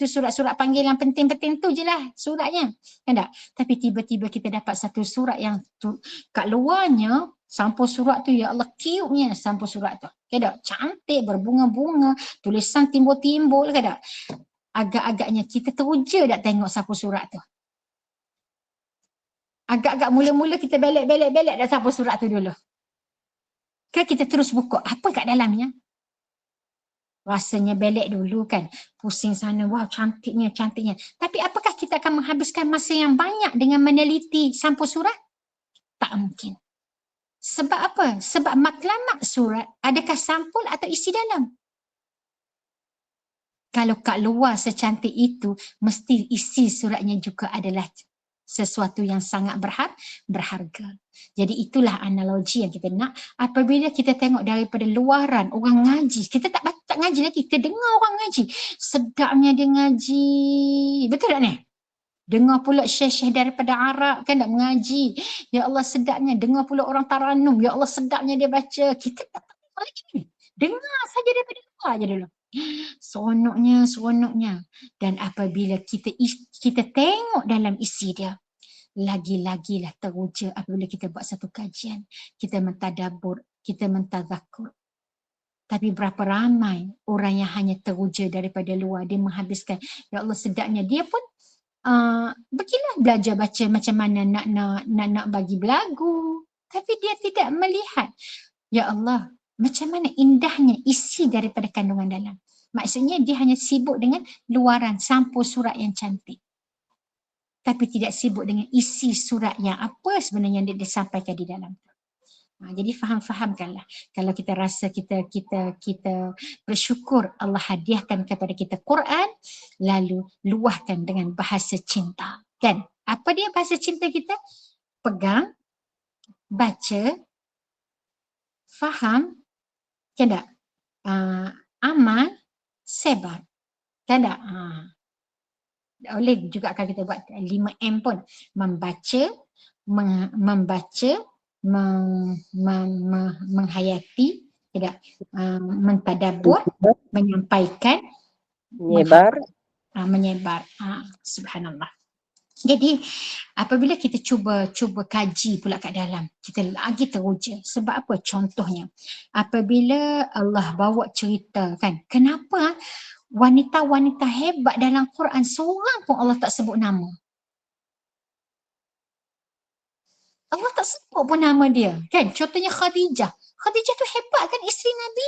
Tu surat-surat panggilan penting-penting tu je lah suratnya. Kan tak? Tapi tiba-tiba kita dapat satu surat yang tu, kat luarnya sampul surat tu, ya Allah, cute-nya sampul surat tu. Kan tak? Cantik, berbunga-bunga, tulisan timbul-timbul. Kan tak? Agak-agaknya kita teruja tak tengok sampul surat tu. Agak-agak mula-mula kita belek dah sampul surat tu dulu. Kan kita terus buka, apa kat dalamnya? Rasanya belek dulu kan. Pusing sana, wah cantiknya. Tapi apakah kita akan menghabiskan masa yang banyak dengan meneliti sampul surat? Tak mungkin. Sebab apa? Sebab matlamat surat, adakah sampul atau isi dalam? Kalau kat luar secantik itu, mesti isi suratnya juga adalah sesuatu yang sangat berharga. Jadi itulah analogi yang kita nak. Apabila kita tengok daripada luaran orang ngaji, kita tak ngaji lagi, kita dengar orang ngaji. Sedapnya dia ngaji. Betul tak ni? Dengar pula syekh-syekh daripada Arab kan nak mengaji. Ya Allah sedapnya. Dengar pula orang Taranum. Ya Allah sedapnya dia baca. Kita tak tahu lagi. Dengar saja daripada luar je dulu. Seronoknya. Dan apabila kita tengok dalam isi dia, lagi-lagilah teruja apabila kita buat satu kajian, kita mentadabur, kita mentadzakur. Tapi berapa ramai orang yang hanya teruja daripada luar, dia menghabiskan, ya Allah sedapnya, dia pun pergilah belajar baca macam mana nak bagi belagu, tapi dia tidak melihat, ya Allah, macam mana indahnya isi daripada kandungan dalam. Maksudnya dia hanya sibuk dengan luaran sampul surat yang cantik, tapi tidak sibuk dengan isi surat yang apa sebenarnya yang dia sampaikan di dalam. Jadi faham-fahamkanlah. Kalau kita rasa kita bersyukur Allah hadiahkan kepada kita Quran, lalu luahkan dengan bahasa cinta. Kan? Apa dia bahasa cinta kita? Pegang, baca, faham, kan tak? Amal, sebar. Kan tak? Boleh juga kalau kita buat 5M pun. Membaca, menghayati, tidak, mentadabur, menyampaikan, Menyebar. menyebar. Subhanallah. Jadi apabila kita cuba kaji pula kat dalam, kita lagi teruja. Sebab apa? Contohnya, apabila Allah bawa cerita kan, kenapa wanita-wanita hebat dalam Quran seorang pun Allah tak sebut nama. Allah tak sebut pun nama dia kan. Contohnya Khadijah. Khadijah tu hebat kan, isteri Nabi.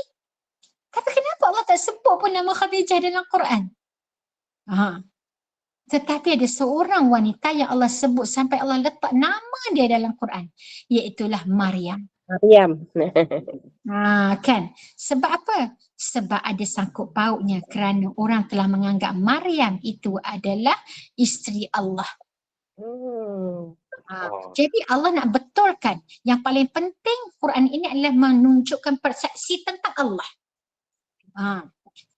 Tapi kenapa Allah tak sebut pun nama Khadijah dalam Quran? Tetapi ada seorang wanita yang Allah sebut sampai Allah letak nama dia dalam Quran, iaitulah Maryam. Maryam. Kan? Sebab apa? Sebab ada sangkut pautnya kerana orang telah menganggap Maryam itu adalah isteri Allah. Jadi Allah nak betulkan yang paling penting Quran ini adalah menunjukkan persepsi tentang Allah.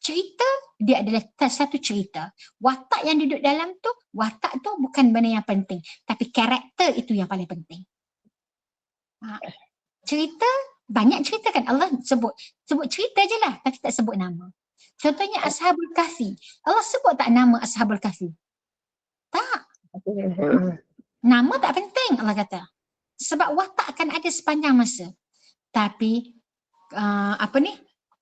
Cerita dia adalah satu cerita. Watak yang duduk dalam tu, watak tu bukan benda yang penting, tapi karakter itu yang paling penting. Cerita, banyak cerita kan Allah sebut cerita je lah, tapi tak sebut nama. Contohnya Ashabul Kahfi. Allah sebut tak nama Ashabul Kahfi? Tak. Nama tak penting Allah kata. Sebab watak akan ada sepanjang masa. Tapi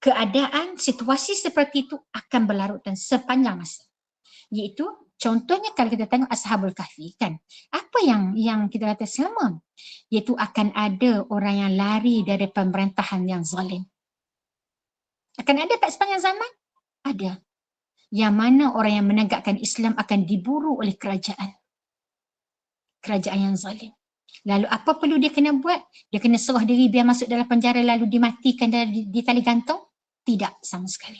keadaan, situasi seperti itu akan berlarutkan sepanjang masa. Iaitu contohnya kalau kita tengok Ashabul Kahfi kan, apa yang kita kata selama, iaitu akan ada orang yang lari dari pemerintahan yang zalim. Akan ada tak sepanjang zaman? Ada. Yang mana orang yang menegakkan Islam akan diburu oleh kerajaan yang zalim. Lalu apa perlu dia kena buat? Dia kena serah diri biar masuk dalam penjara lalu dimatikan di tali gantung? Tidak sama sekali.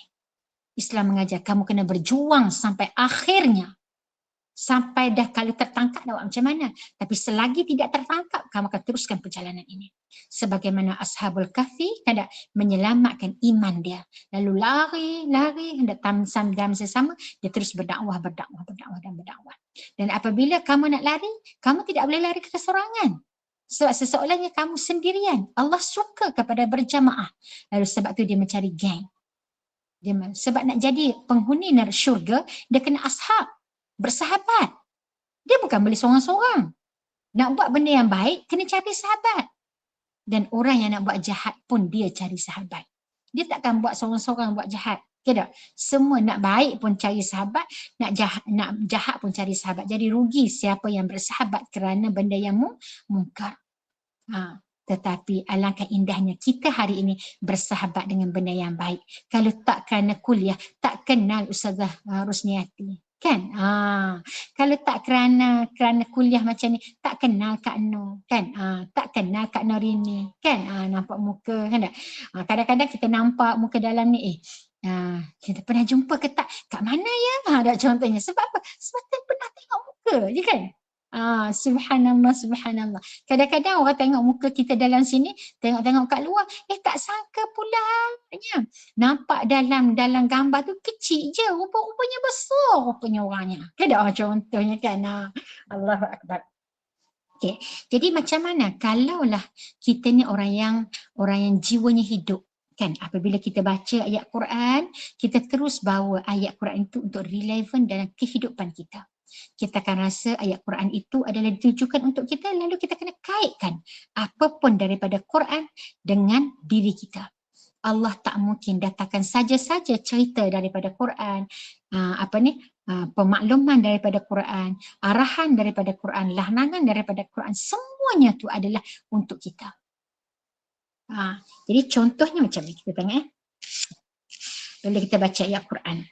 Islam mengajar kamu kena berjuang sampai akhirnya. Sampai dah kalau tertangkap dah macam mana. Tapi selagi tidak tertangkap, kamu akan teruskan perjalanan ini. Sebagaimana Ashabul Kahfi hendak menyelamatkan iman dia. Lalu lari, hendak dalam sesama, dia terus berdakwah. Dan apabila kamu nak lari, kamu tidak boleh lari keseorangan. Sebab seseolahnya kamu sendirian. Allah suka kepada berjamaah. Lalu sebab tu dia mencari geng. Sebab nak jadi penghuni syurga, dia kena ashab. Bersahabat. Dia bukan boleh seorang-seorang. Nak buat benda yang baik, kena cari sahabat. Dan orang yang nak buat jahat pun dia cari sahabat. Dia takkan buat seorang-seorang buat jahat. Tidak. Semua nak baik pun cari sahabat, nak jahat pun cari sahabat. Jadi rugi siapa yang bersahabat kerana benda yang mungkar. Tetapi alangkah indahnya kita hari ini bersahabat dengan benda yang baik. Kalau tak kerana kuliah, tak kenal Ustazah Rusniati. Kan? Kalau tak kerana kuliah macam ni, tak kenal Kak Nur. Kan? Tak kenal Kak Norini. Kan? Nampak muka. Kan tak? Kadang-kadang kita nampak muka dalam ni, kita pernah jumpa ke tak? Kat mana ya? Ada contohnya. Sebab apa? Sebab kita pernah tengok muka je kan? Subhanallah. Kadang-kadang orang tengok muka kita dalam sini, tengok-tengok kat luar, tak sangka pula. Nampak dalam gambar tu kecil je, rupa-rupanya besar rupanya orangnya. Kan contohnya kan. Allahu Akbar. Okay. Jadi macam mana kalaulah kita ni orang yang jiwanya hidup. Kan, apabila kita baca ayat Quran, kita terus bawa ayat Quran itu untuk relevan dalam kehidupan kita. Kita akan rasa ayat Quran itu adalah ditujukan untuk kita, lalu kita kena kaitkan apapun daripada Quran dengan diri kita. Allah tak mungkin datangkan saja-saja cerita daripada Quran, pemakluman daripada Quran, arahan daripada Quran, lahnangan daripada Quran, semuanya tu adalah untuk kita. Jadi contohnya macam ni, kita tengok bila kita baca ayat Quran.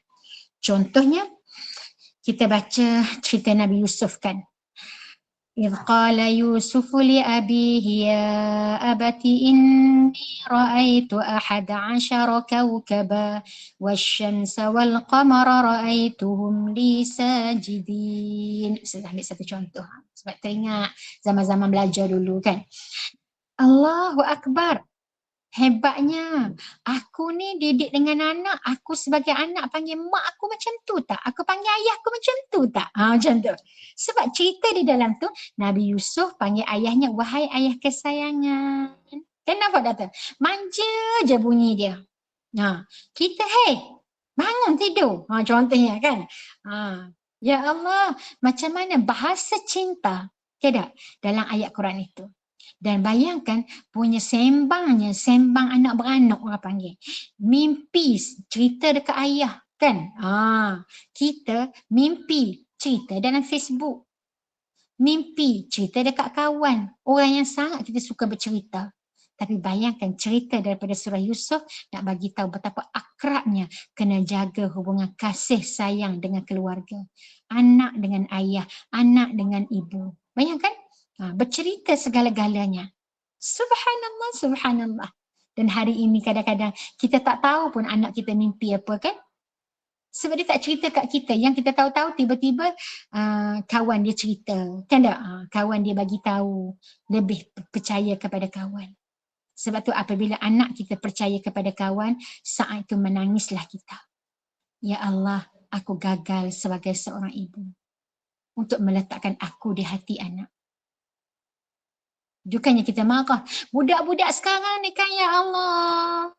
Contohnya kita baca cerita Nabi Yusuf kan. إذ قال يوسف لأبيه يا أبت إني رأيت 11 كوكبا والشمس والقمر رأيتهم لي ساجدين. Saya ambil satu contoh sebab teringat zaman-zaman belajar dulu kan. Allahu Akbar. Hebatnya. Aku ni didik dengan anak, aku sebagai anak panggil mak aku macam tu tak? Aku panggil ayah aku macam tu tak? Macam tu. Sebab cerita di dalam tu, Nabi Yusuf panggil ayahnya, wahai ayah kesayangan. Kenapa datang? Manja je bunyi dia. Kita, hey, bangun tidur. Contohnya kan. Ya Allah, macam mana bahasa cinta tidak dalam ayat Quran itu. Dan bayangkan punya sembangnya, sembang anak beranak orang panggil. Mimpi cerita dekat ayah kan. Kita mimpi cerita dalam Facebook. Mimpi cerita dekat kawan. Orang yang sangat kita suka bercerita. Tapi bayangkan cerita daripada surah Yusuf nak bagi tahu betapa akrabnya kena jaga hubungan kasih sayang dengan keluarga. Anak dengan ayah, anak dengan ibu. Bayangkan bercerita segala-galanya. Subhanallah, subhanallah. Dan hari ini kadang-kadang kita tak tahu pun anak kita mimpi apa kan. Sebab dia tak cerita kat kita. Yang kita tahu-tahu tiba-tiba kawan dia cerita. Kan tak? Kawan dia bagi tahu. Lebih percaya kepada kawan. Sebab tu apabila anak kita percaya kepada kawan, saat itu menangislah kita. Ya Allah, aku gagal sebagai seorang ibu untuk meletakkan aku di hati anak. Bukannya kita marah. Budak-budak sekarang ni kan ya Allah.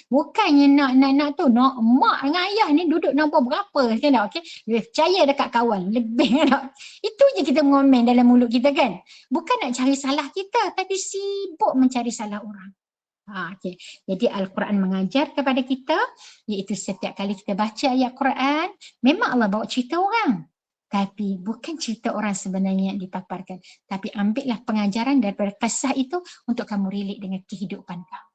Bukannya nak tu nak mak dengan ayah ni duduk nombor berapa kan tak, okey? Lebih percaya dekat kawan, lebih kan. Itu je kita ngomen dalam mulut kita kan. Bukan nak cari salah kita tapi sibuk mencari salah orang. Okay. Jadi Al-Quran mengajar kepada kita iaitu setiap kali kita baca ayat Quran, memang Allah bawa cerita orang. Tapi bukan cerita orang sebenarnya yang dipaparkan. Tapi ambillah pengajaran daripada kisah itu untuk kamu relate dengan kehidupan kamu.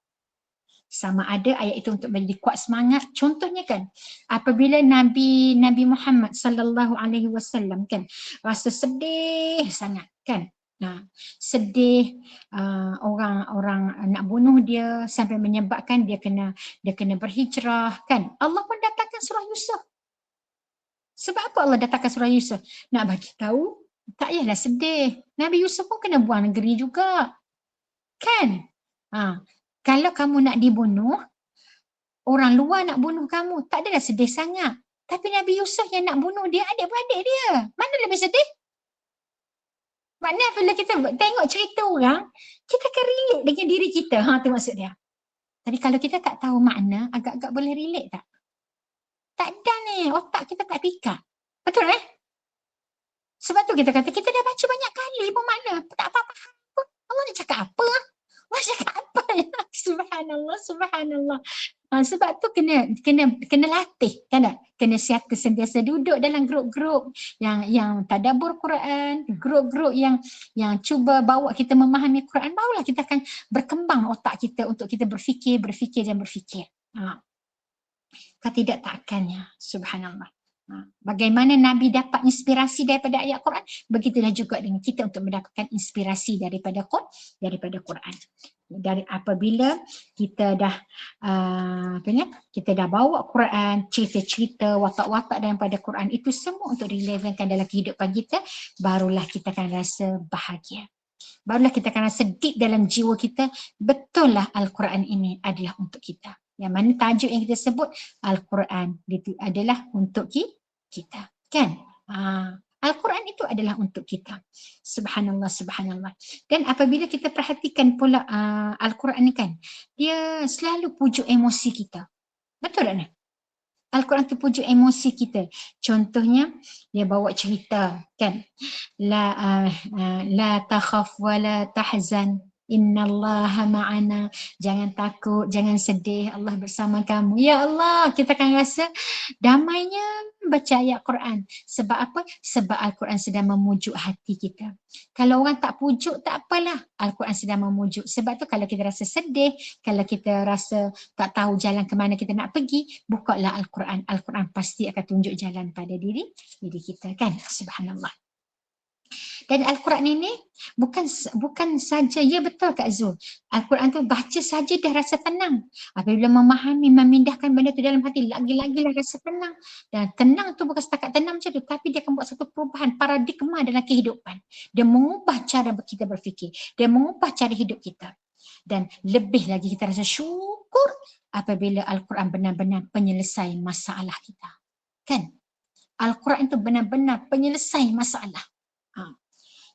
Sama ada ayat itu untuk menjadi kuat semangat. Contohnya kan, apabila Nabi Muhammad sallallahu alaihi wasallam kan rasa sedih sangat kan. Sedih orang nak bunuh dia sampai menyebabkan dia kena berhijrah kan. Allah pun datangkan surah Yusuf. Sebab apa Allah datangkan surah Yusuf? Nak bagi tahu tak payahlah sedih. Nabi Yusuf pun kena buang negeri juga. Kan? Kalau kamu nak dibunuh, orang luar nak bunuh kamu, tak adalah sedih sangat. Tapi Nabi Yusuf yang nak bunuh dia, adik-beradik dia. Mana lebih sedih? Maknanya bila kita tengok cerita orang, kita akan relate dengan diri kita. Itu maksud dia. Tapi kalau kita tak tahu makna, agak-agak boleh relate tak? Tak ada ni, otak kita tak pikat. Betul Sebab tu kita kata, kita dah baca banyak kali pun makna. Tak apa-apa. Allah nak cakap apa? Allah cakap apa? Subhanallah, subhanallah. Sebab tu kena latih, kan tak? Kena sentiasa duduk dalam grup-grup yang tadabbur Quran, grup-grup yang cuba bawa kita memahami Quran, barulah kita akan berkembang otak kita untuk kita berfikir dan berfikir. Kalau tidak takkannya, subhanallah. Bagaimana Nabi dapat inspirasi daripada ayat Quran, begitulah juga dengan kita untuk mendapatkan inspirasi daripada Quran. Dari apabila kita dah kita dah bawa Quran, cerita-cerita, watak-watak daripada Quran itu semua untuk relevankan dalam kehidupan kita, barulah kita akan rasa bahagia. Barulah kita akan rasa deep dalam jiwa kita, betul lah Al-Quran ini adalah untuk kita. Yang mana tajuk yang kita sebut Al-Quran itu adalah untuk kita, kan? Al-Quran itu adalah untuk kita. Subhanallah, subhanallah. Dan apabila kita perhatikan pula Al-Quran ni kan, dia selalu pujuk emosi kita. Betul tak? Al-Quran tu pujuk emosi kita. Contohnya dia bawa cerita kan, la takhaf wa la tahzan, innallaha ma'ana, jangan takut, jangan sedih, Allah bersama kamu. Ya Allah, kita akan rasa damainya baca ayat Quran. Sebab apa? Sebab Al-Quran sedang memujuk hati kita. Kalau orang tak pujuk, tak apalah, Al-Quran sedang memujuk. Sebab tu kalau kita rasa sedih, kalau kita rasa tak tahu jalan ke mana kita nak pergi, bukalah Al-Quran. Al-Quran pasti akan tunjuk jalan pada diri kita, kan? Subhanallah. Dan Al-Quran ini bukan saja, ya betul Kak Zul, Al-Quran tu baca saja dah rasa tenang. Apabila memahami, memindahkan benda tu dalam hati, lagi-lagi lah rasa tenang. Dan tenang tu bukan setakat tenang macam tu, tapi dia akan buat satu perubahan paradigma dalam kehidupan. Dia mengubah cara kita berfikir, dia mengubah cara hidup kita. Dan lebih lagi kita rasa syukur apabila Al-Quran benar-benar penyelesai masalah kita. Kan? Al-Quran itu benar-benar penyelesai masalah.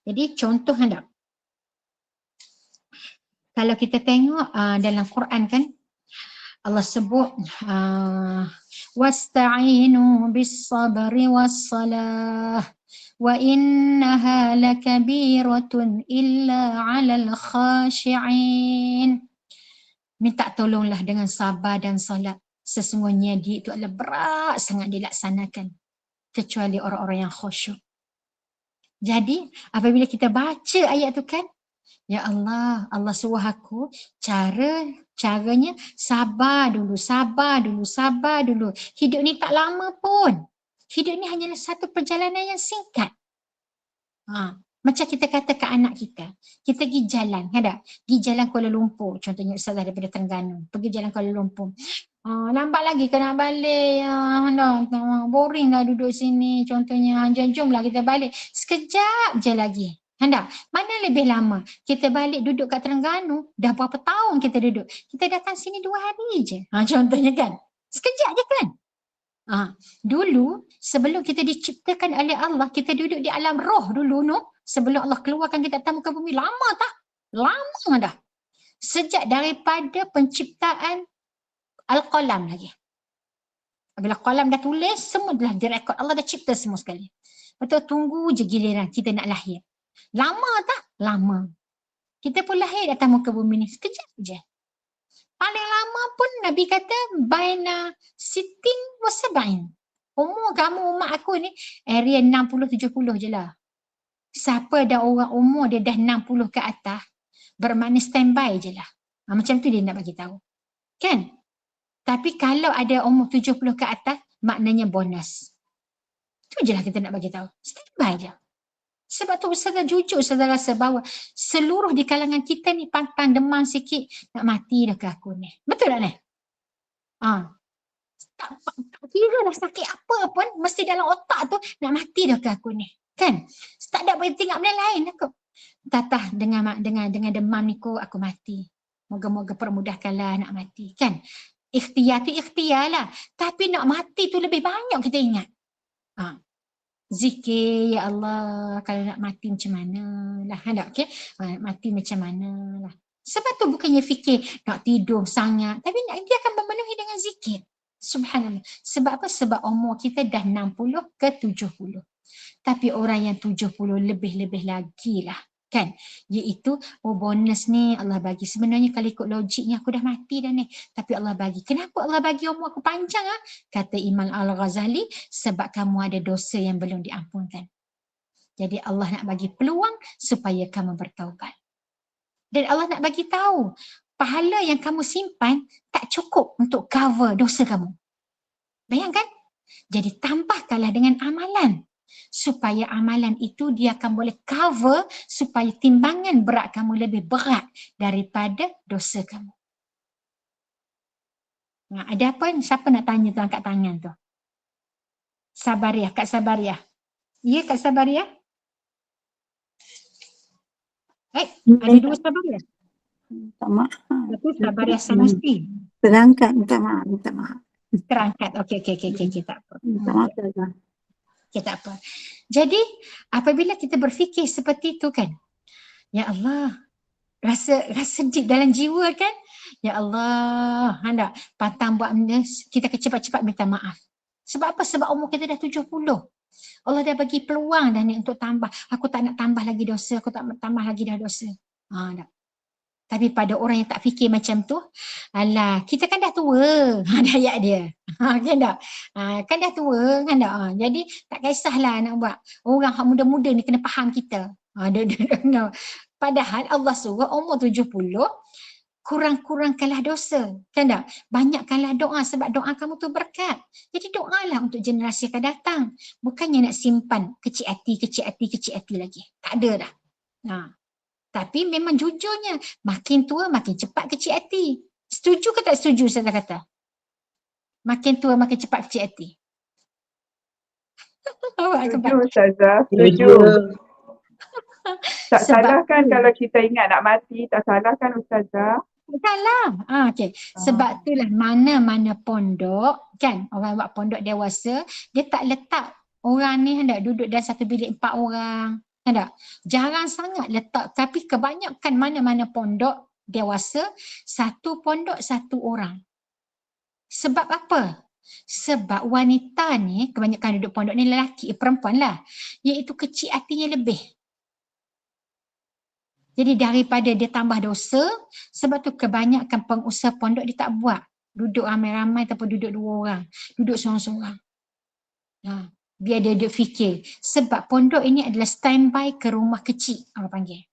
Jadi contoh hendak, kalau kita tengok dalam Quran kan, Allah sebut wasta'inu bis-sabri was-salah wa innaha lakabiratun illa 'alal khashi'in. Minta tolonglah dengan sabar dan solat. Sesungguhnya dia itu adalah berat sangat dilaksanakan kecuali orang-orang yang khusyuk. Jadi apabila kita baca ayat tu kan, ya Allah, Allah suruh aku caranya sabar dulu, sabar dulu, sabar dulu. Hidup ni tak lama pun. Hidup ni hanyalah satu perjalanan yang singkat. Macam kita kata ke anak kita pergi jalan, kan tak? Pergi jalan Kuala Lumpur, contohnya Ustazah daripada Terengganu, pergi jalan Kuala Lumpur. Lambat lagi kena balik, boring lah duduk sini, contohnya, jomlah kita balik. Sekejap je lagi. Hendak, mana lebih lama? Kita balik duduk kat Terengganu, dah berapa tahun kita duduk. Kita datang sini 2 hari je. Contohnya kan. Sekejap je kan. Dulu sebelum kita diciptakan oleh Allah, kita duduk di alam roh dulu sebelum Allah keluarkan kita atas muka bumi. Lama tak? Lama dah. Sejak daripada penciptaan Al-Qalam lagi. Bila Qalam dah tulis, semua dah direkod. Allah dah cipta semua sekali. Betul, tunggu je giliran kita nak lahir. Lama tak? Lama. Kita pun lahir atas muka bumi ni sekejap je. Paling lama pun Nabi kata baina sitin wa sab'in. Umur kamu, umat aku ni area 60-70 je lah. Siapa dah orang umur dia dah 60 ke atas, bermakna standby je lah. Macam tu dia nak bagi tahu. Kan? Tapi kalau ada umur 70 ke atas, maknanya bonus. Itu je lah kita nak bagi tahu. Standby je. Sebab tu Ustazah jujur, Ustazah rasa bahawa seluruh di kalangan kita ni pantang demam sikit, nak mati dah ke aku ni. Betul tak ni? Tak kira lah sakit apa pun, mesti dalam otak tu nak mati dah ke aku ni. Kan? Tak ada boleh tinggal benda lain aku. Tatah dengan demam ni aku mati. Moga-moga permudahkanlah nak mati. Kan? Ikhtiar tu ikhtiar lah. Tapi nak mati tu lebih banyak kita ingat. Zikir, ya Allah, kalau nak mati macam mana lah, okay? Mati macam mana lah. Sebab tu bukannya fikir nak tidur sangat, tapi dia akan memenuhi dengan zikir. Subhanallah. Sebab apa? Sebab umur kita dah 60 ke 70. Tapi orang yang 70 lebih-lebih lagi lah. Kan? Iaitu, bonus ni Allah bagi. Sebenarnya kalau ikut logiknya aku dah mati dah ni. Tapi Allah bagi. Kenapa Allah bagi umur aku panjang? Kata Imam Al-Ghazali, sebab kamu ada dosa yang belum diampunkan. Jadi Allah nak bagi peluang supaya kamu bertaubat. Dan Allah nak bagi tahu, pahala yang kamu simpan tak cukup untuk cover dosa kamu. Bayangkan? Jadi tambahkanlah dengan amalan. Supaya amalan itu dia akan boleh cover supaya timbangan berat kamu lebih berat daripada dosa kamu. Ada apa? Siapa nak tanya tu, angkat tangan tu? Sabariah, Kak Sabariah. Ya, Kak Sabariah? Ada 2 Sabariah? Minta maaf. Satu Sabariah Sanusi. Terangkat, minta maaf. Terangkat. Okey, tak apa. Minta maaf. Okay, tak apa. Jadi apabila kita berfikir seperti itu kan, ya Allah, rasa deep dalam jiwa kan, ya Allah, hendak pantang buat benda, kita cepat-cepat minta maaf. Sebab apa? Sebab umur kita dah 70. Allah dah bagi peluang dah ni untuk tambah. Aku tak nak tambah lagi dosa, aku tak nak tambah lagi dah dosa. Dah. Tapi pada orang yang tak fikir macam tu, alah, kita kan dah tua, ada ayat dia. Kan tak? Kan dah tua, kan tak? Jadi tak kisahlah nak buat. Orang muda-muda ni kena faham kita. Padahal Allah suruh umur 70, kurang-kurangkanlah dosa. Kan tak? Banyakkanlah doa sebab doa kamu tu berkat. Jadi doalah untuk generasi akan datang. Bukannya nak simpan kecil hati lagi. Tak ada dah. Tapi memang jujurnya, makin tua makin cepat kecil hati. Setuju ke tak setuju saya kata? Makin tua makin cepat kecil hati. Setuju Ustazah, setuju. Tak salah kan kalau kita ingat nak mati, tak salah kan Ustazah? Tak salah. Okay. Sebab itulah mana-mana pondok, kan, orang buat pondok dewasa, dia tak letak orang ni hendak duduk dalam satu bilik 4 orang. Ada? Jarang sangat letak, tapi kebanyakan mana-mana pondok dewasa, satu pondok 1 orang. Sebab apa? Sebab wanita ni, kebanyakan duduk pondok ni lelaki, perempuan lah. Iaitu kecil hatinya lebih. Jadi daripada dia tambah dosa, sebab tu kebanyakan pengusaha pondok dia tak buat. Duduk ramai-ramai ataupun duduk 2 orang. Duduk seorang-seorang. Biar dia fikir. Sebab pondok ini adalah standby ke rumah kecil, orang panggil.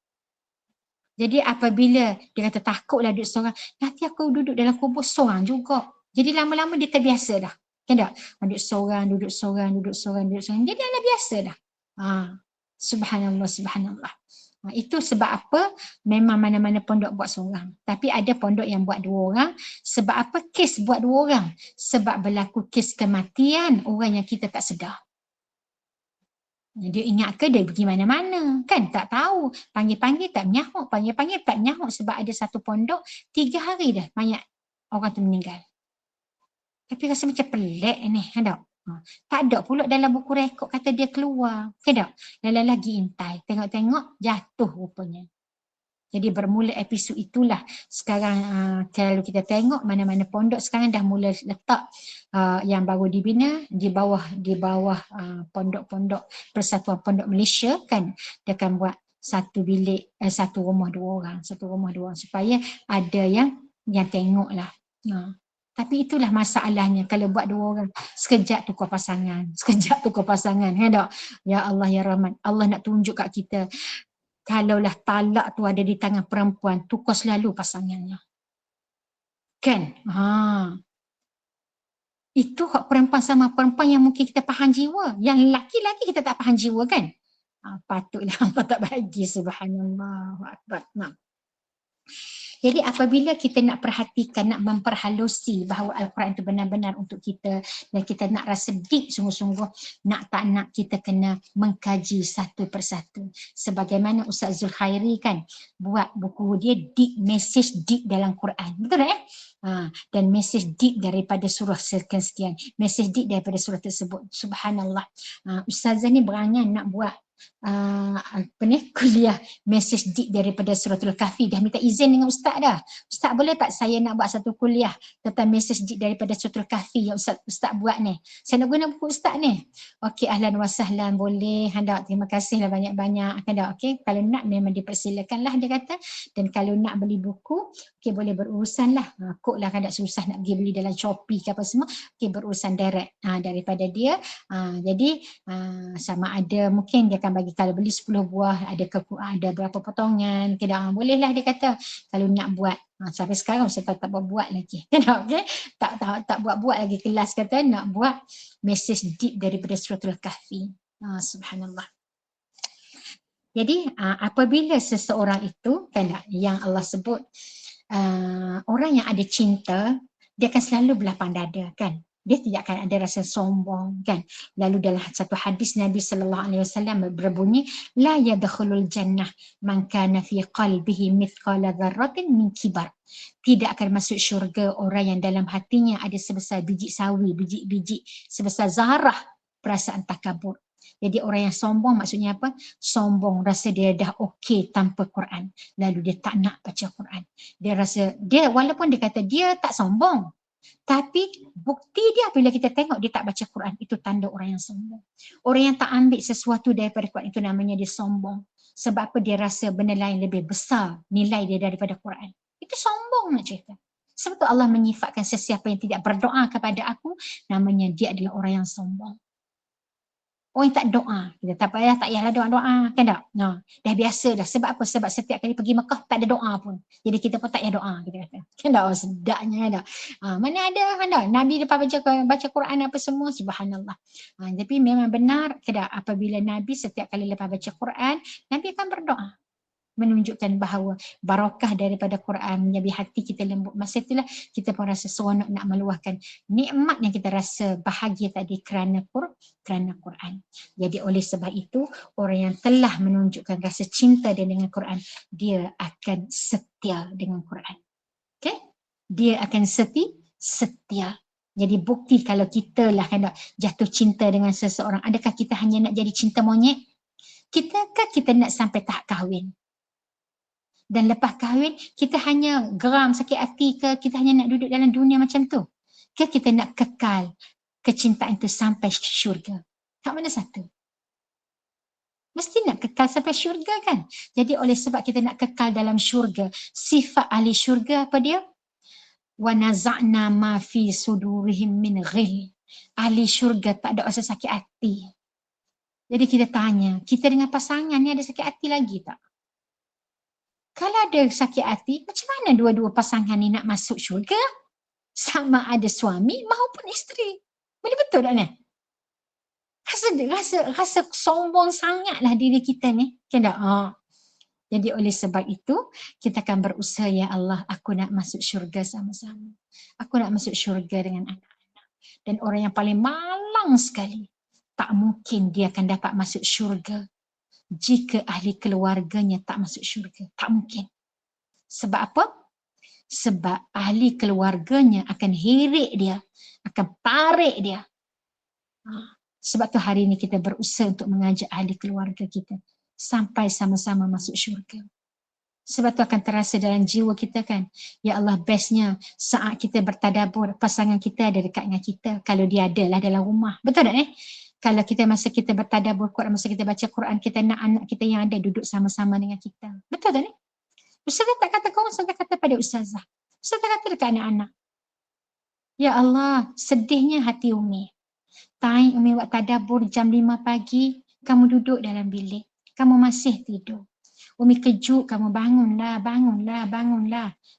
Jadi apabila dia kata takutlah duduk seorang, nanti aku duduk dalam kubur seorang juga. Jadi lama-lama dia terbiasa dah. Kan tak? Duduk seorang, duduk seorang, duduk seorang, duduk seorang. Jadi dah biasa dah. Subhanallah, subhanallah. Itu sebab apa? Memang mana-mana pondok buat seorang. Tapi ada pondok yang buat 2 orang. Sebab apa kes buat 2 orang? Sebab berlaku kes kematian orang yang kita tak sedar. Dia ingat ke dia pergi mana-mana? Kan tak tahu. Panggil-panggil tak menyahut. Panggil-panggil tak menyahut sebab ada satu pondok 3 hari dah mayat orang tu meninggal. Tapi rasa macam pelik ni. Kan tak? Tak ada pula dalam buku rekod kata dia keluar. Kan tak? Lagi intai. Tengok-tengok jatuh rupanya. Jadi bermula episod itulah sekarang kalau kita tengok mana-mana pondok sekarang dah mula letak yang baru dibina di bawah pondok-pondok Persatuan Pondok Malaysia kan, dia akan buat satu bilik, satu rumah 2 orang, satu rumah 2 orang supaya ada yang tengoklah. Tapi itulah masalahnya kalau buat 2 orang, sekejap tukar pasangan, kan tak? Ya Allah ya Rahman, Allah nak tunjuk kat kita kalaulah talak tu ada di tangan perempuan, tukar selalu pasangannya. Kan? Itu hak perempuan sama perempuan yang mungkin kita faham jiwa. Yang lelaki-lelaki kita tak faham jiwa kan? Patutlah Allah tak bagi, subhanallah. Jadi apabila kita nak perhatikan, nak memperhalusi bahawa Al-Quran itu benar-benar untuk kita dan kita nak rasa deep sungguh-sungguh, nak tak nak kita kena mengkaji satu persatu. Sebagaimana Ustaz Zulkhairi kan buat buku dia deep, message deep dalam Quran. Betul tak dan message deep daripada surah sekian-sekian. Message deep daripada surah tersebut. Subhanallah. Ustazah ni berangan nak buat kuliah message deep daripada Suratul Kahfi. Dah minta izin dengan ustaz dah. Ustaz boleh tak saya nak buat satu kuliah tentang message deep daripada Suratul Kahfi yang ustaz buat ni. Saya nak guna buku ustaz ni. Okey, ahlan wa sahlan, boleh. Hendak, terima kasihlah banyak-banyak. Hendak, okey. Kalau nak memang dipersilakanlah dia kata. Dan kalau nak beli buku, okey boleh berurusan lah. Kod lah, hendak susah nak pergi beli dalam Shopee ke apa semua. Okey, berurusan direct daripada dia. Jadi sama ada mungkin dia akan bagi, kalau beli 10 buah ada berapa potongan, bolehlah dia kata kalau nak buat. Sampai sekarang saya tak buat lagi. Okay? Tak buat lagi kelas kata nak buat message deep daripada Suratul Kahfi. Subhanallah. Jadi apabila seseorang itu kan yang Allah sebut orang yang ada cinta, dia akan selalu berlapang dada kan. Dia tidak akan ada rasa sombong kan. Lalu dalam satu hadis Nabi SAW berbunyi, la yadkhulul jannah man kana fi qalbihi mithqala dzarratin min kibar. Tidak akan masuk syurga orang yang dalam hatinya ada sebesar biji sawi, biji sebesar zarah perasaan takabur. Jadi orang yang sombong maksudnya apa? Sombong rasa dia dah okey tanpa Quran, lalu dia tak nak baca Quran. Dia rasa dia, walaupun dia kata dia tak sombong, tapi bukti dia bila kita tengok dia tak baca Quran, itu tanda orang yang sombong. Orang yang tak ambil sesuatu daripada Quran itu namanya dia sombong. Sebab apa? Dia rasa benda lain lebih besar nilai dia daripada Quran. Itu sombong nak cerita. Sebab tu Allah menyifatkan sesiapa yang tidak berdoa kepada aku, namanya dia adalah orang yang sombong. Orang tak doa, kita tak payahlah doa-doa kan tak? Dah biasa dah. Sebab apa? Sebab setiap kali pergi Mekah tak ada doa pun. Jadi kita pun tak payah doa, kita kata. Kan tak? Sedapnya tak? Mana ada kan tak? Nabi lepas baca Quran apa semua, subhanallah. Tapi memang benar kan tak? Apabila Nabi setiap kali lepas baca Quran, Nabi akan berdoa. Menunjukkan bahawa barakah daripada Quran menjadi hati kita lembut. Masa itulah kita pun rasa seronok nak meluahkan nikmat yang kita rasa bahagia tadi kerana Quran. Jadi oleh sebab itu orang yang telah menunjukkan rasa cinta dia dengan Quran, dia akan setia dengan Quran. Okay? Dia akan setia. Jadi bukti kalau kita lah hendak jatuh cinta dengan seseorang, adakah kita hanya nak jadi cinta monyet? Kita nak sampai tahap kahwin? Dan lepas kahwin, kita hanya geram, sakit hati ke, kita hanya nak duduk dalam dunia macam tu? ke kita nak kekal kecintaan itu sampai syurga? Kat mana satu? Mesti nak kekal sampai syurga kan? Jadi oleh sebab kita nak kekal dalam syurga, sifat ahli syurga apa dia? Wa naza'na ma fi sudurihim min ghil. Ahli syurga tak ada rasa sakit hati. Jadi kita tanya, kita dengan pasangan ni ada sakit hati lagi tak? Kalau ada sakit hati, macam mana dua-dua pasangan ni nak masuk syurga? Sama ada suami maupun isteri. Boleh betul tak ni? Rasa sombong sangatlah diri kita ni. Kan tak? Jadi oleh sebab itu, kita akan berusaha, ya Allah, aku nak masuk syurga sama-sama. Aku nak masuk syurga dengan anak-anak. Dan orang yang paling malang sekali, tak mungkin dia akan dapat masuk syurga jika ahli keluarganya tak masuk syurga. Tak mungkin. Sebab apa? Sebab ahli keluarganya akan hirik dia, akan tarik dia. Sebab tu hari ini kita berusaha untuk mengajak ahli keluarga kita sampai sama-sama masuk syurga. Sebab tu akan terasa dalam jiwa kita kan, ya Allah, bestnya saat kita bertadabur, pasangan kita ada dekat dengan kita. Kalau dia ada lah dalam rumah. Betul tak ni? Kalau kita masa kita bertadabur Quran, masa kita baca Quran, kita nak anak kita yang ada duduk sama-sama dengan kita. Betul tak ni? Ustazah tak kata kau, Ustazah kata pada Ustazah. Ustazah kata dekat anak-anak. Ya Allah, sedihnya hati Umi. Time Umi buat tadabur jam 5 pagi, kamu duduk dalam bilik. Kamu masih tidur. Umi kejut kamu, bangunlah.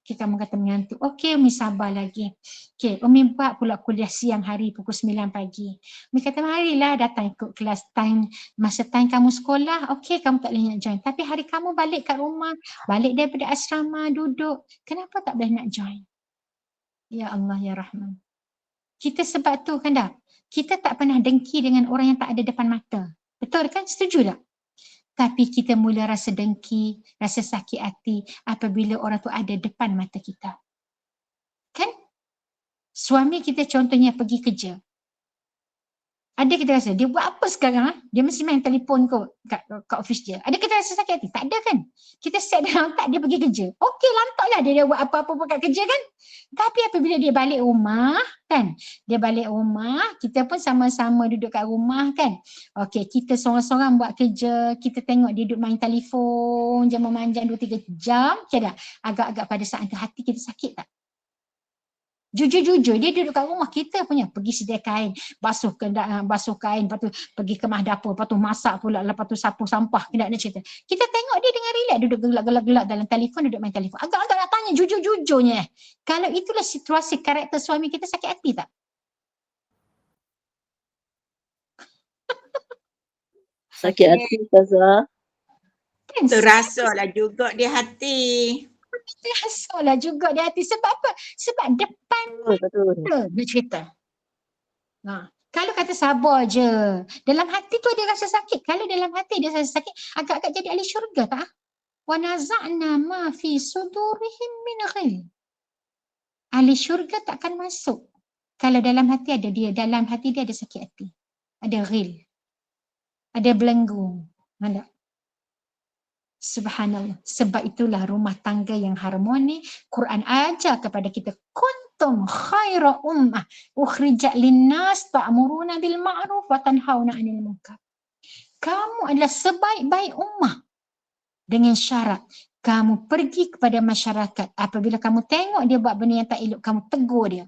Kita kamu kata mengantuk. Okey, Umi sabar lagi. Okey, Umi buat pula kuliah siang hari pukul 9 pagi. Umi kata marilah datang ikut kelas time. Masa time kamu sekolah, okey kamu tak boleh nak join. Tapi hari kamu balik kat rumah, balik daripada asrama, duduk. Kenapa tak boleh nak join? Ya Allah, Ya Rahman. Kita sebab tu kan dah. Kita tak pernah dengki dengan orang yang tak ada depan mata. Betul kan? Setuju tak? Tapi kita mula rasa dengki, rasa sakit hati apabila orang tu ada depan mata kita. Kan? Suami kita contohnya pergi kerja. Ada kita rasa, dia buat apa sekarang? Dia mesti main telefon kat office dia. Ada kita rasa sakit hati? Tak ada kan? Kita set dalam otak dia pergi kerja. Okey, lantaklah dia buat apa-apa kat kerja kan? Tapi apabila dia balik rumah kan? Dia balik rumah, kita pun sama-sama duduk kat rumah kan? Okey, kita seorang-seorang buat kerja, kita tengok dia duduk main telefon, jam memanjang 2-3 jam. Okay tak? Agak-agak pada saat itu hati kita sakit tak? Jujur-jujur, dia duduk kat rumah, kita punya pergi sedia kain, basuh kain, lepas tu pergi kemas dapur, lepas tu masak pula, lepas tu sapu sampah, tidak nak cerita. Kita tengok dia dengan relax, duduk gelak-gelak dalam telefon, duduk main telefon. Agak-agak nak tanya jujur-jujurnya. Kalau itulah situasi karakter suami kita, sakit hati tak? Sakit hati, Ustazah. Kan? Terasalah juga di hati. Terasalah juga di hati. Sebab apa? Sebab depan Betul. nak cerita. Kalau kata sabar je, dalam hati tu ada rasa sakit. Kalau dalam hati dia rasa sakit, agak-agak jadi ahli syurga tak? Wa naza'na ma fi sudurihim min ghil. Ahli syurga takkan masuk kalau dalam hati dia ada sakit hati. Ada ghil. Ada belenggu. Ada. Subhanallah. Sebab itulah rumah tangga yang harmoni, Quran ajar kepada kita, kuntum khaira ummah ukhrijat linnas ta'muruna bil ma'ruf wa tanhauna 'anil munkar. Kamu adalah sebaik-baik ummah dengan syarat kamu pergi kepada masyarakat, apabila kamu tengok dia buat benda yang tak elok, kamu tegur dia.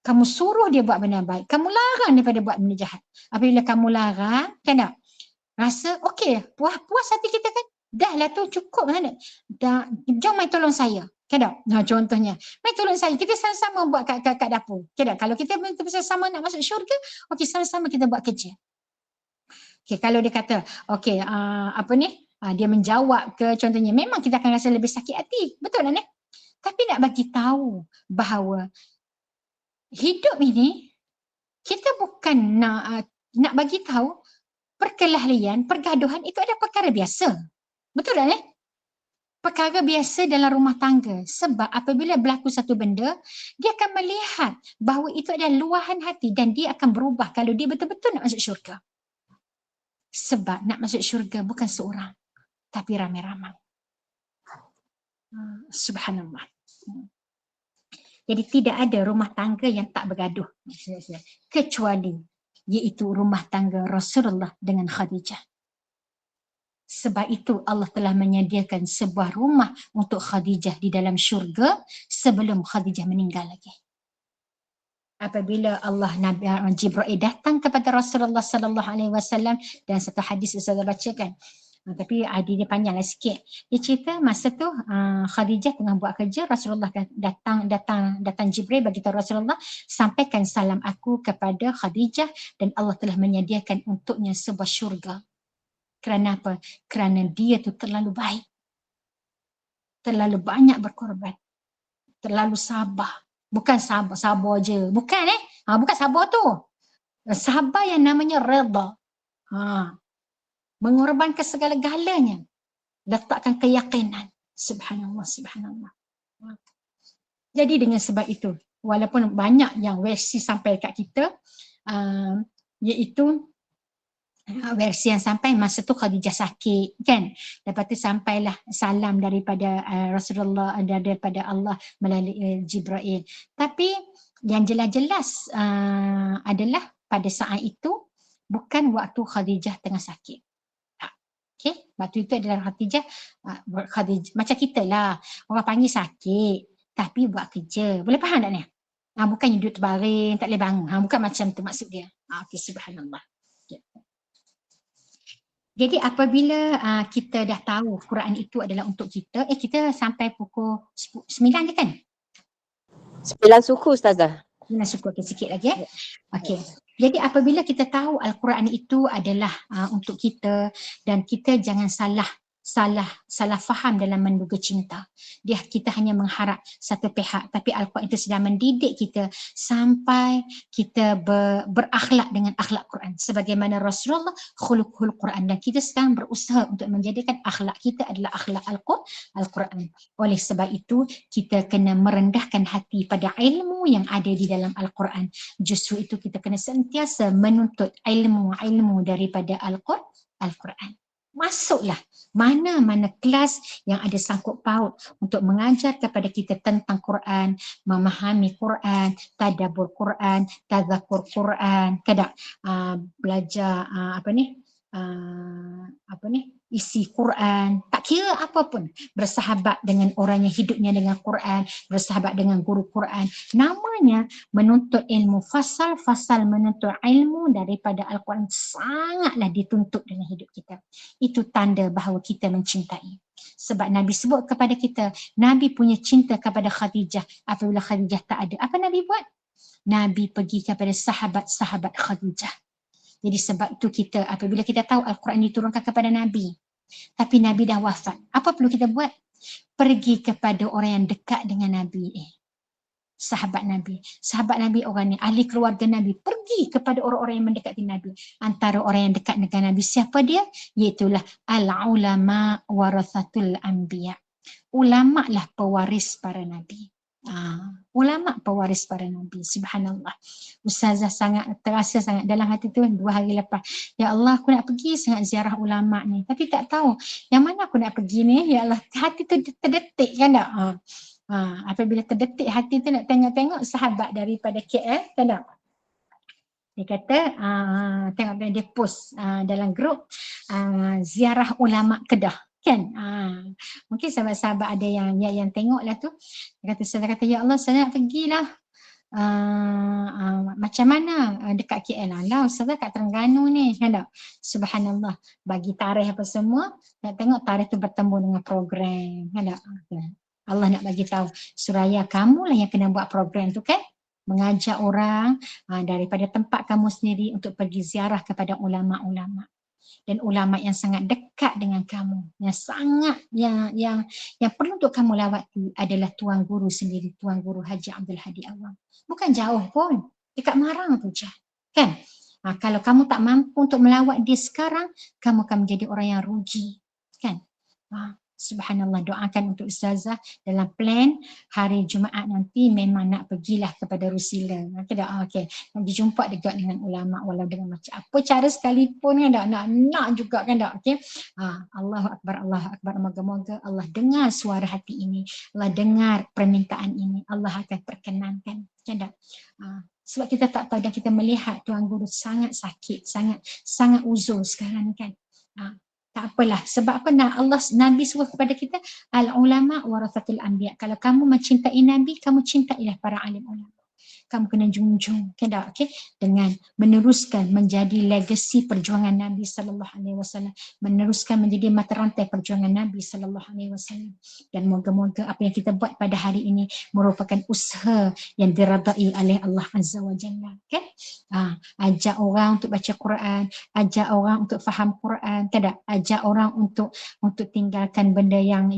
Kamu suruh dia buat benda baik, kamu larang daripada buat benda jahat. Apabila kamu larang, kan tak? Rasa okey, puas hati kita kan? Dah lah tu, cukup kan? Dah, jom mai tolong saya. Kan tak? Contohnya, mai tolong saya. Kita sama-sama buat kat dapur. Kan tak? Kalau kita sama nak masuk syurga, okey, sama-sama kita buat kerja. Okey, kalau dia kata, okey, dia menjawab ke contohnya, memang kita akan rasa lebih sakit hati. Betul tak ni? Tapi nak bagi tahu bahawa hidup ini, kita bukan nak bagi tahu perkelahian, pergaduhan itu adalah perkara biasa. Betul tak ni? Perkara biasa dalam rumah tangga. Sebab apabila berlaku satu benda, dia akan melihat bahawa itu adalah luahan hati dan dia akan berubah kalau dia betul-betul nak masuk syurga. Sebab nak masuk syurga bukan seorang, tapi ramai-ramai. Subhanallah. Jadi tidak ada rumah tangga yang tak bergaduh. Kecuali iaitu rumah tangga Rasulullah dengan Khadijah. Sebab itu Allah telah menyediakan sebuah rumah untuk Khadijah di dalam syurga sebelum Khadijah meninggal lagi. Apabila Allah Nabi Jibril datang kepada Rasulullah sallallahu alaihi wasallam, dan satu hadis Ustazah bacakan. Tapi dia panjanglah sikit. Dia cerita masa tu Khadijah tengah buat kerja, Rasulullah datang Jibril bagi tahu Rasulullah, sampaikan salam aku kepada Khadijah dan Allah telah menyediakan untuknya sebuah syurga. Kerana apa? Kerana dia tu terlalu baik. Terlalu banyak berkorban. Terlalu sabar. Bukan sabar je. Bukan bukan sabar tu. Sabar yang namanya redha. Mengorbankan segala-galanya. Letakkan keyakinan. Subhanallah, subhanallah. Jadi dengan sebab itu, walaupun banyak yang versi sampai kat kita, iaitu versi yang sampai masa tu Khadijah sakit kan, lepas tu sampailah salam daripada Rasulullah, daripada Allah melalui Jibril. Tapi yang jelas-jelas adalah pada saat itu bukan waktu Khadijah tengah sakit. Okay, waktu itu adalah Khadijah macam kita lah, orang panggil sakit tapi buat kerja. Boleh faham tak ni? Bukannya duduk terbaring tak boleh bangun. Bukan macam tu maksud dia. Okay, subhanallah. Okay. Jadi apabila kita dah tahu Quran itu adalah untuk kita, kita sampai pukul 9 je kan? 9 suku Ustazah. 9 suku, okay, sikit lagi Okey. Jadi apabila kita tahu Al-Quran itu adalah untuk kita, dan kita jangan salah faham dalam menduga cinta. Kita hanya mengharap satu pihak, tapi Al-Quran itu sedang mendidik kita sampai kita berakhlak dengan akhlak Quran. Sebagaimana Rasulullah khuluqul Quran, dan kita sekarang berusaha untuk menjadikan akhlak kita adalah akhlak Al-Quran. Oleh sebab itu kita kena merendahkan hati pada ilmu yang ada di dalam Al-Quran. Justru itu kita kena sentiasa menuntut ilmu daripada Al-Quran. Masuklah mana-mana kelas yang ada sangkut paut untuk mengajar kepada kita tentang Quran, memahami Quran, tadabbur Quran, tadzakur Quran, belajar isi Quran, tak kira apapun, bersahabat dengan orang yang hidupnya dengan Quran, bersahabat dengan guru Quran. Namanya menuntut ilmu, fasal-fasal menuntut ilmu daripada Al-Quran sangatlah dituntut dalam hidup kita. Itu tanda bahawa kita mencintai. Sebab Nabi sebut kepada kita, Nabi punya cinta kepada Khadijah. Apabila Khadijah tak ada, apa Nabi buat? Nabi pergi kepada sahabat-sahabat Khadijah. Jadi sebab itu kita, apabila kita tahu Al-Quran diturunkan kepada Nabi, tapi Nabi dah wafat, apa perlu kita buat? Pergi kepada orang yang dekat dengan Nabi. Sahabat Nabi orang ni, ahli keluarga Nabi. Pergi kepada orang-orang yang mendekati Nabi. Antara orang yang dekat dengan Nabi, siapa dia? Iaitulah al-ulama warathatul anbiya. Ulama lah pewaris para Nabi. Ulama pewaris para Nabi. Subhanallah. Ustazah terasa sangat dalam hati tu 2 hari lepas. Ya Allah, aku nak pergi sangat ziarah ulama ni, tapi tak tahu yang mana aku nak pergi ni. Ya Allah, hati tu terdetik kan tak? Apabila terdetik hati tu nak tengok-tengok sahabat daripada KL kan tak? Dia kata tengok dia post dalam grup ziarah ulama Kedah. Kan? Mungkin sahabat-sahabat ada yang tengok lah tu. Saya kata, ya Allah, saya nak pergilah. Macam mana dekat KL lah, Ustazah kat Terengganu ni kan tak? Subhanallah, bagi tarikh apa semua, nak tengok tarikh tu bertemu dengan program kan tak? Allah nak bagi tahu, Suraya kamu lah yang kena buat program tu kan? Mengajak orang daripada tempat kamu sendiri untuk pergi ziarah kepada ulama-ulama. Dan ulama yang sangat dekat dengan kamu, yang sangat yang perlu untuk kamu lawati adalah Tuan Guru sendiri, Tuan Guru Haji Abdul Hadi Awang. Bukan jauh pun, dekat Marang tu je kan. Kalau kamu tak mampu untuk melawat dia sekarang, kamu akan menjadi orang yang rugi kan. Subhanallah, doakan untuk Ustazah dalam plan hari Jumaat nanti memang nak pergilah kepada Rusila. Okey, nak dijumpa dekat dengan ulama walau dengan macam apa cara sekalipun kan tak nak juga kan tak. Okey. Allahu Akbar, Allahu Akbar. Moga-moga Allah dengar suara hati ini. Allah dengar permintaan ini. Allah akan perkenankan. Kan tak? Sebab kita tak tahu dan kita melihat Tuan Guru sangat sakit, sangat uzur sekarang kan. Tak apalah, sebab apa Allah Nabi suruh kepada kita al ulama warathatul anbiya. Kalau kamu mencintai Nabi, kamu cintailah para alim ulama. Kamu kena junjung, kan tak? Okay? Dengan meneruskan menjadi legasi perjuangan Nabi sallallahu alaihi wasallam, meneruskan menjadi mata rantai perjuangan Nabi sallallahu alaihi wasallam. Dan moga-moga apa yang kita buat pada hari ini merupakan usaha yang diredai oleh Allah Azza wa Jalla, kan? Ajak orang untuk baca Quran, ajak orang untuk faham Quran, kan tak? Ajak orang untuk tinggalkan benda yang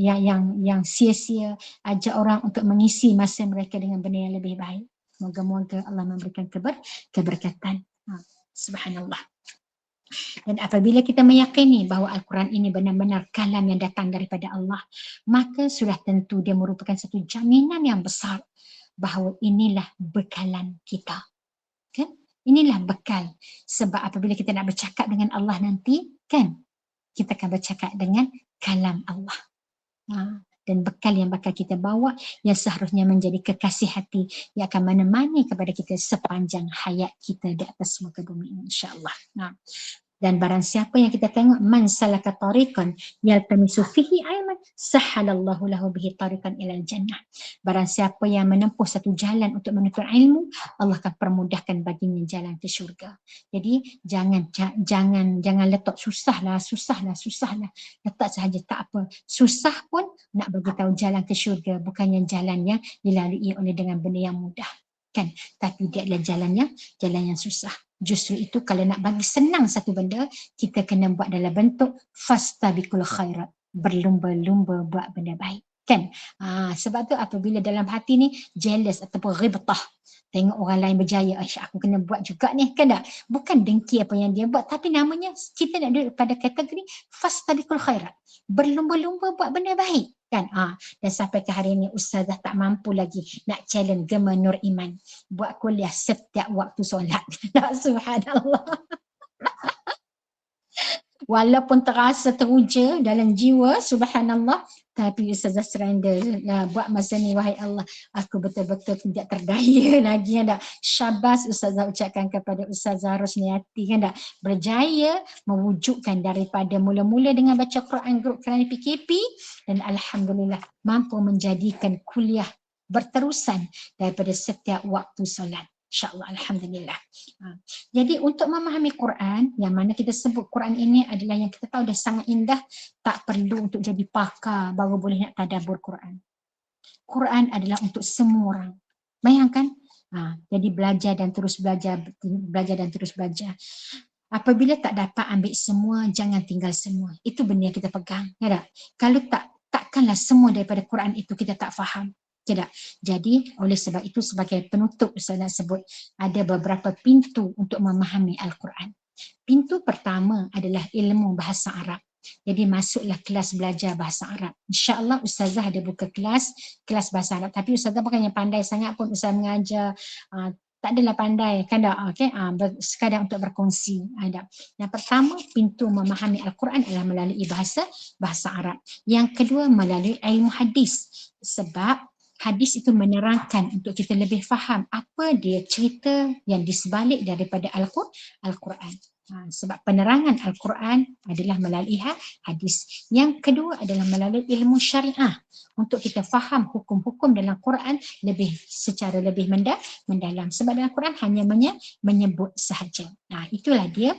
sia-sia, ajak orang untuk mengisi masa mereka dengan benda yang lebih baik. Moga-moga Allah memberikan keberkatan. Subhanallah. Dan apabila kita meyakini bahawa Al-Quran ini benar-benar kalam yang datang daripada Allah, maka sudah tentu dia merupakan satu jaminan yang besar bahawa inilah bekalan kita. Kan? Inilah bekal. Sebab apabila kita nak bercakap dengan Allah nanti, kan? Kita akan bercakap dengan kalam Allah. Dan bekal yang bakal kita bawa yang seharusnya menjadi kekasih hati yang akan menemani kepada kita sepanjang hayat kita di atas muka bumi ini, insya-Allah. Dan barang siapa yang kita tengok man salaka tariqan yaltamisu fihi ilman sahhalallahu lahu bihi tariqan ilal jannah. Barang siapa yang menempuh satu jalan untuk menuntut ilmu, Allah akan permudahkan baginya jalan ke syurga. Jadi jangan letak susahlah. Letak sahaja tak apa. Susah pun nak bagi tahu jalan ke syurga, bukannya jalan yang dilalui oleh dengan benda yang mudah. Kan? Tapi dia adalah jalan yang susah. Justru itu kalau nak bagi senang satu benda, kita kena buat dalam bentuk fastabiqul khairat, berlumba-lumba buat benda baik. Kan? Sebab tu apabila dalam hati ni jealous ataupun ghibtah, tengok orang lain berjaya, aku kena buat juga ni, kan tak? Bukan dengki apa yang dia buat, tapi namanya kita nak duduk pada kategori fastabiqul khairat, berlumba-lumba buat benda baik. Kan? Dan sampai ke hari ini Ustazah tak mampu lagi nak challenge Gema Nur Iman buat kuliah setiap waktu solat. Subhanallah. Walaupun terasa teruja dalam jiwa, subhanallah, tapi Ustazah surrender buat masa ni, wahai Allah, aku betul-betul tidak terdaya lagi, kan tak? Syabas Ustazah ucapkan kepada Ustazah Rosniati, kan tak? Berjaya mewujudkan daripada mula-mula dengan baca Quran grup kerana PKP, dan alhamdulillah mampu menjadikan kuliah berterusan daripada setiap waktu solat. InsyaAllah, alhamdulillah. Jadi untuk memahami Quran, yang mana kita sebut Quran ini adalah yang kita tahu dah sangat indah, tak perlu untuk jadi pakar baru boleh nak tadabbur Quran. Quran adalah untuk semua orang. Bayangkan, jadi belajar dan terus belajar. Apabila tak dapat ambil semua, jangan tinggal semua. Itu benda yang kita pegang. Ya tak? Kalau takkanlah semua daripada Quran itu kita tak faham. Tidak. Jadi oleh sebab itu sebagai penutup saya nak sebut ada beberapa pintu untuk memahami Al-Quran. Pintu pertama adalah ilmu bahasa Arab. Jadi masuklah kelas belajar bahasa Arab. InsyaAllah Ustazah ada buka kelas bahasa Arab. Tapi Ustazah bukannya pandai sangat pun Ustazah mengajar. Tak adalah pandai, kan tak? Okay? Sekadar untuk berkongsi. Yang pertama, pintu memahami Al-Quran adalah melalui bahasa Arab. Yang kedua, melalui ilmu hadis. Sebab hadis itu menerangkan untuk kita lebih faham apa dia cerita yang di sebalik daripada Al-Quran. Sebab penerangan Al-Quran adalah melalui hadis. Yang kedua adalah melalui ilmu syariah. Untuk kita faham hukum-hukum dalam Quran secara lebih mendalam. Sebab dalam Quran hanya menyebut sahaja. Itulah dia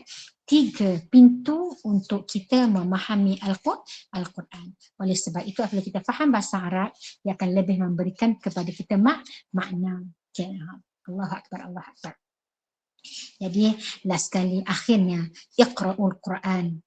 3 pintu untuk kita memahami Al-Quran. Oleh sebab itu apabila kita faham bahasa Arab, dia akan lebih memberikan kepada kita makna. Okay. Allahu Akbar, Allahu Akbar. Jadi last kali akhirnya Iqra'ul Quran.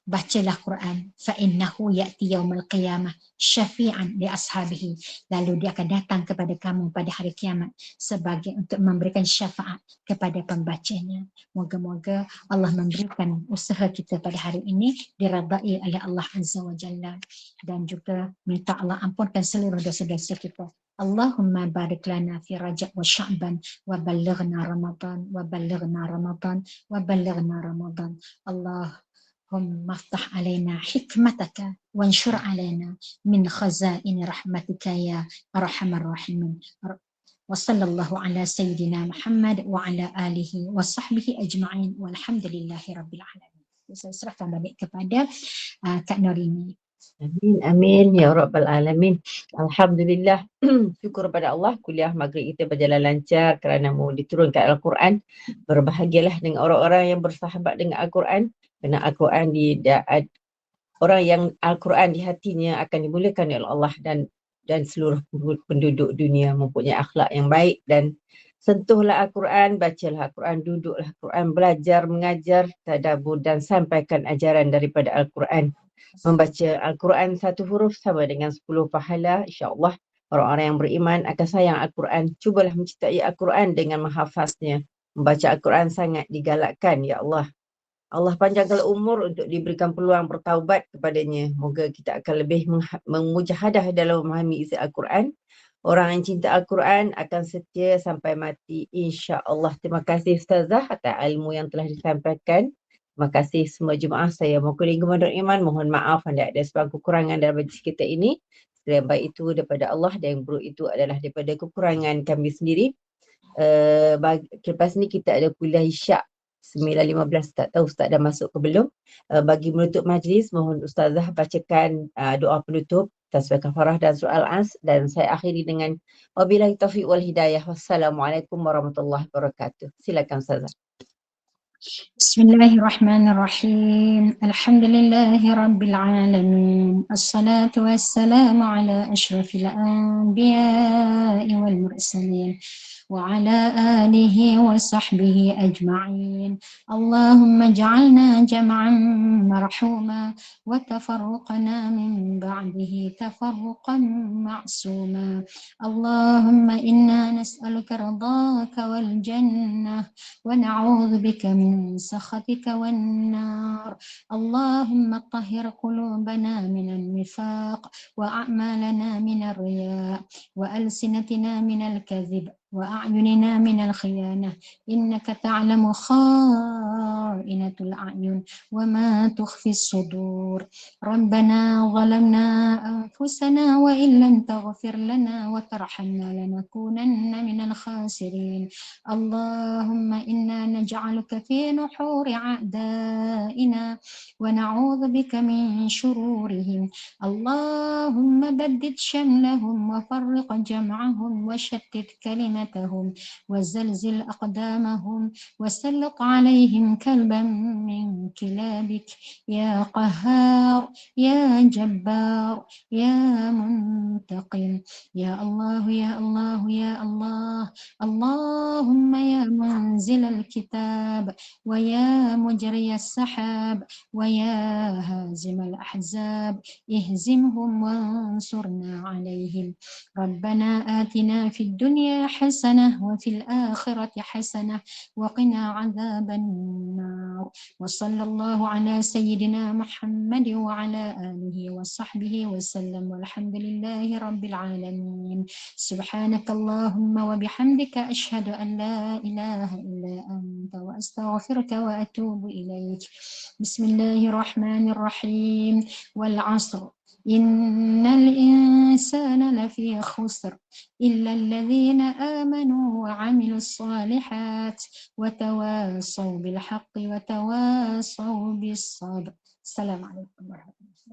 bacalah Quran, fa innahu ya'ti yaumil qiyamah syafi'an li ashabihi, lalu dia akan datang kepada kamu pada hari kiamat sebagai untuk memberikan syafaat kepada pembacanya. Moga-moga Allah memberikan usaha kita pada hari ini diradai oleh Allah Azza wa Jalla, dan juga minta Allah ampunkan seluruh dosa-dosa kita. Allahumma barik lana fi Rajab wa Sya'ban wa ballighna Ramadan wa ballighna Ramadan wa ballighna Ramadan. Allahumma aftah alaina hikmataka wanshur alaina min khazaini rahmatika ya arhamar rahimin. Wa sallallahu ala sayyidina Muhammad wa ala alihi wa sahbihi ajma'in walhamdulillahi rabbil alamin. Saya serahkan balik kepada Kak Norini. Amin, amin ya Rabbal Alamin. Alhamdulillah. Syukur pada Allah, kuliah maghrib kita berjalan lancar kerana mau diturunkan Al-Quran. Berbahagialah dengan orang-orang yang bersahabat dengan Al-Quran. Kerana Al-Quran orang yang Al-Quran di hatinya akan dimuliakan oleh Allah, dan seluruh penduduk dunia mempunyai akhlak yang baik. Dan sentuhlah Al-Quran, bacalah Al-Quran, duduklah Al-Quran, belajar, mengajar, tadabbur dan sampaikan ajaran daripada Al-Quran. Membaca Al-Quran satu huruf sama dengan 10 pahala. InsyaAllah orang-orang yang beriman akan sayang Al-Quran. Cubalah mencintai Al-Quran dengan menghafaznya. Membaca Al-Quran sangat digalakkan, ya Allah. Allah panjangkan umur untuk diberikan peluang bertaubat kepadanya. Moga kita akan lebih memujahadah dalam memahami isi Al-Quran. Orang yang cinta Al-Quran akan setia sampai mati, insya-Allah. Terima kasih Ustazah atas ilmu yang telah disampaikan. Terima kasih semua jemaah. Saya Mukulin Gubernur Iman. Mohon maaf anda ada sebab kekurangan dalam majlis kita ini. Yang baik itu daripada Allah dan yang buruk itu adalah daripada kekurangan kami sendiri. Lepas ni kita ada kuliah Isyak 9.15. Tak tahu Ustaz dah masuk ke belum. Bagi menutup majlis, mohon Ustazah bacakan doa penutup, tasbih kafarah dan surah Al-As, dan saya akhiri dengan wabillahi taufiq wal hidayah. Wassalamualaikum warahmatullahi wabarakatuh. Silakan Ustazah. Bismillahirrahmanirrahim. Alhamdulillahi rabbil alamin. Assalatu wassalamu ala asyrafil anbiya'i wal mursalin wa ala alihi wa sahbihi ajma'in. Allahumma ja'alna jam'an marhuma wa tafarruqana min ba'dihi tafarruqan ma'suma. Allahumma inna nas'aluka ridhaka wal jannah wa na'udzu bika min sakhatika wan nar. Allahumma tahhir qulubana minan nifaq wa a'malana minar riya wa alsinatina minal kadhib wa a'yunina minal khiyanah. Innaka ta'lamu kha'inatul a'yun wa ma tukhfis sudur. Rabbana zalamna anfusana wa illam taghfir lana wa tarhamna lanakunanna minal khasirin. Allahumma inna naj'aluka fi nuhuri a'daina wa na'udzu bika min shururihim. Allahumma baddid shamlahum wa farriq jam'ahum wa shattit kalimatahum wa zalzil aqdamahum wa sallit 'alayhim kalban min kilabik ya qahhar ya jabbar ya muntaqim. Ya Allah ya Allah ya Allah. Allahumma ya منزل الكتاب ويا مجري السحاب ويا هازم الأحزاب اهزمهم وانصرنا عليهم. ربنا آتنا في الدنيا حسنة وفي الآخرة حسنة وقنا عذاب النار. وصلى الله على سيدنا محمد وعلى آله وصحبه وسلم والحمد لله رب العالمين. سبحانك اللهم وبحمدك أشهد أن لا إله إلا أنت وأستغفرك وأتوب إليك. بسم الله الرحمن الرحيم. والعصر إن الإنسان لفي خسر إلا الذين آمنوا وعملوا الصالحات وتواصوا بالحق وتواصوا بالصبر. السلام عليكم ورحمة الله.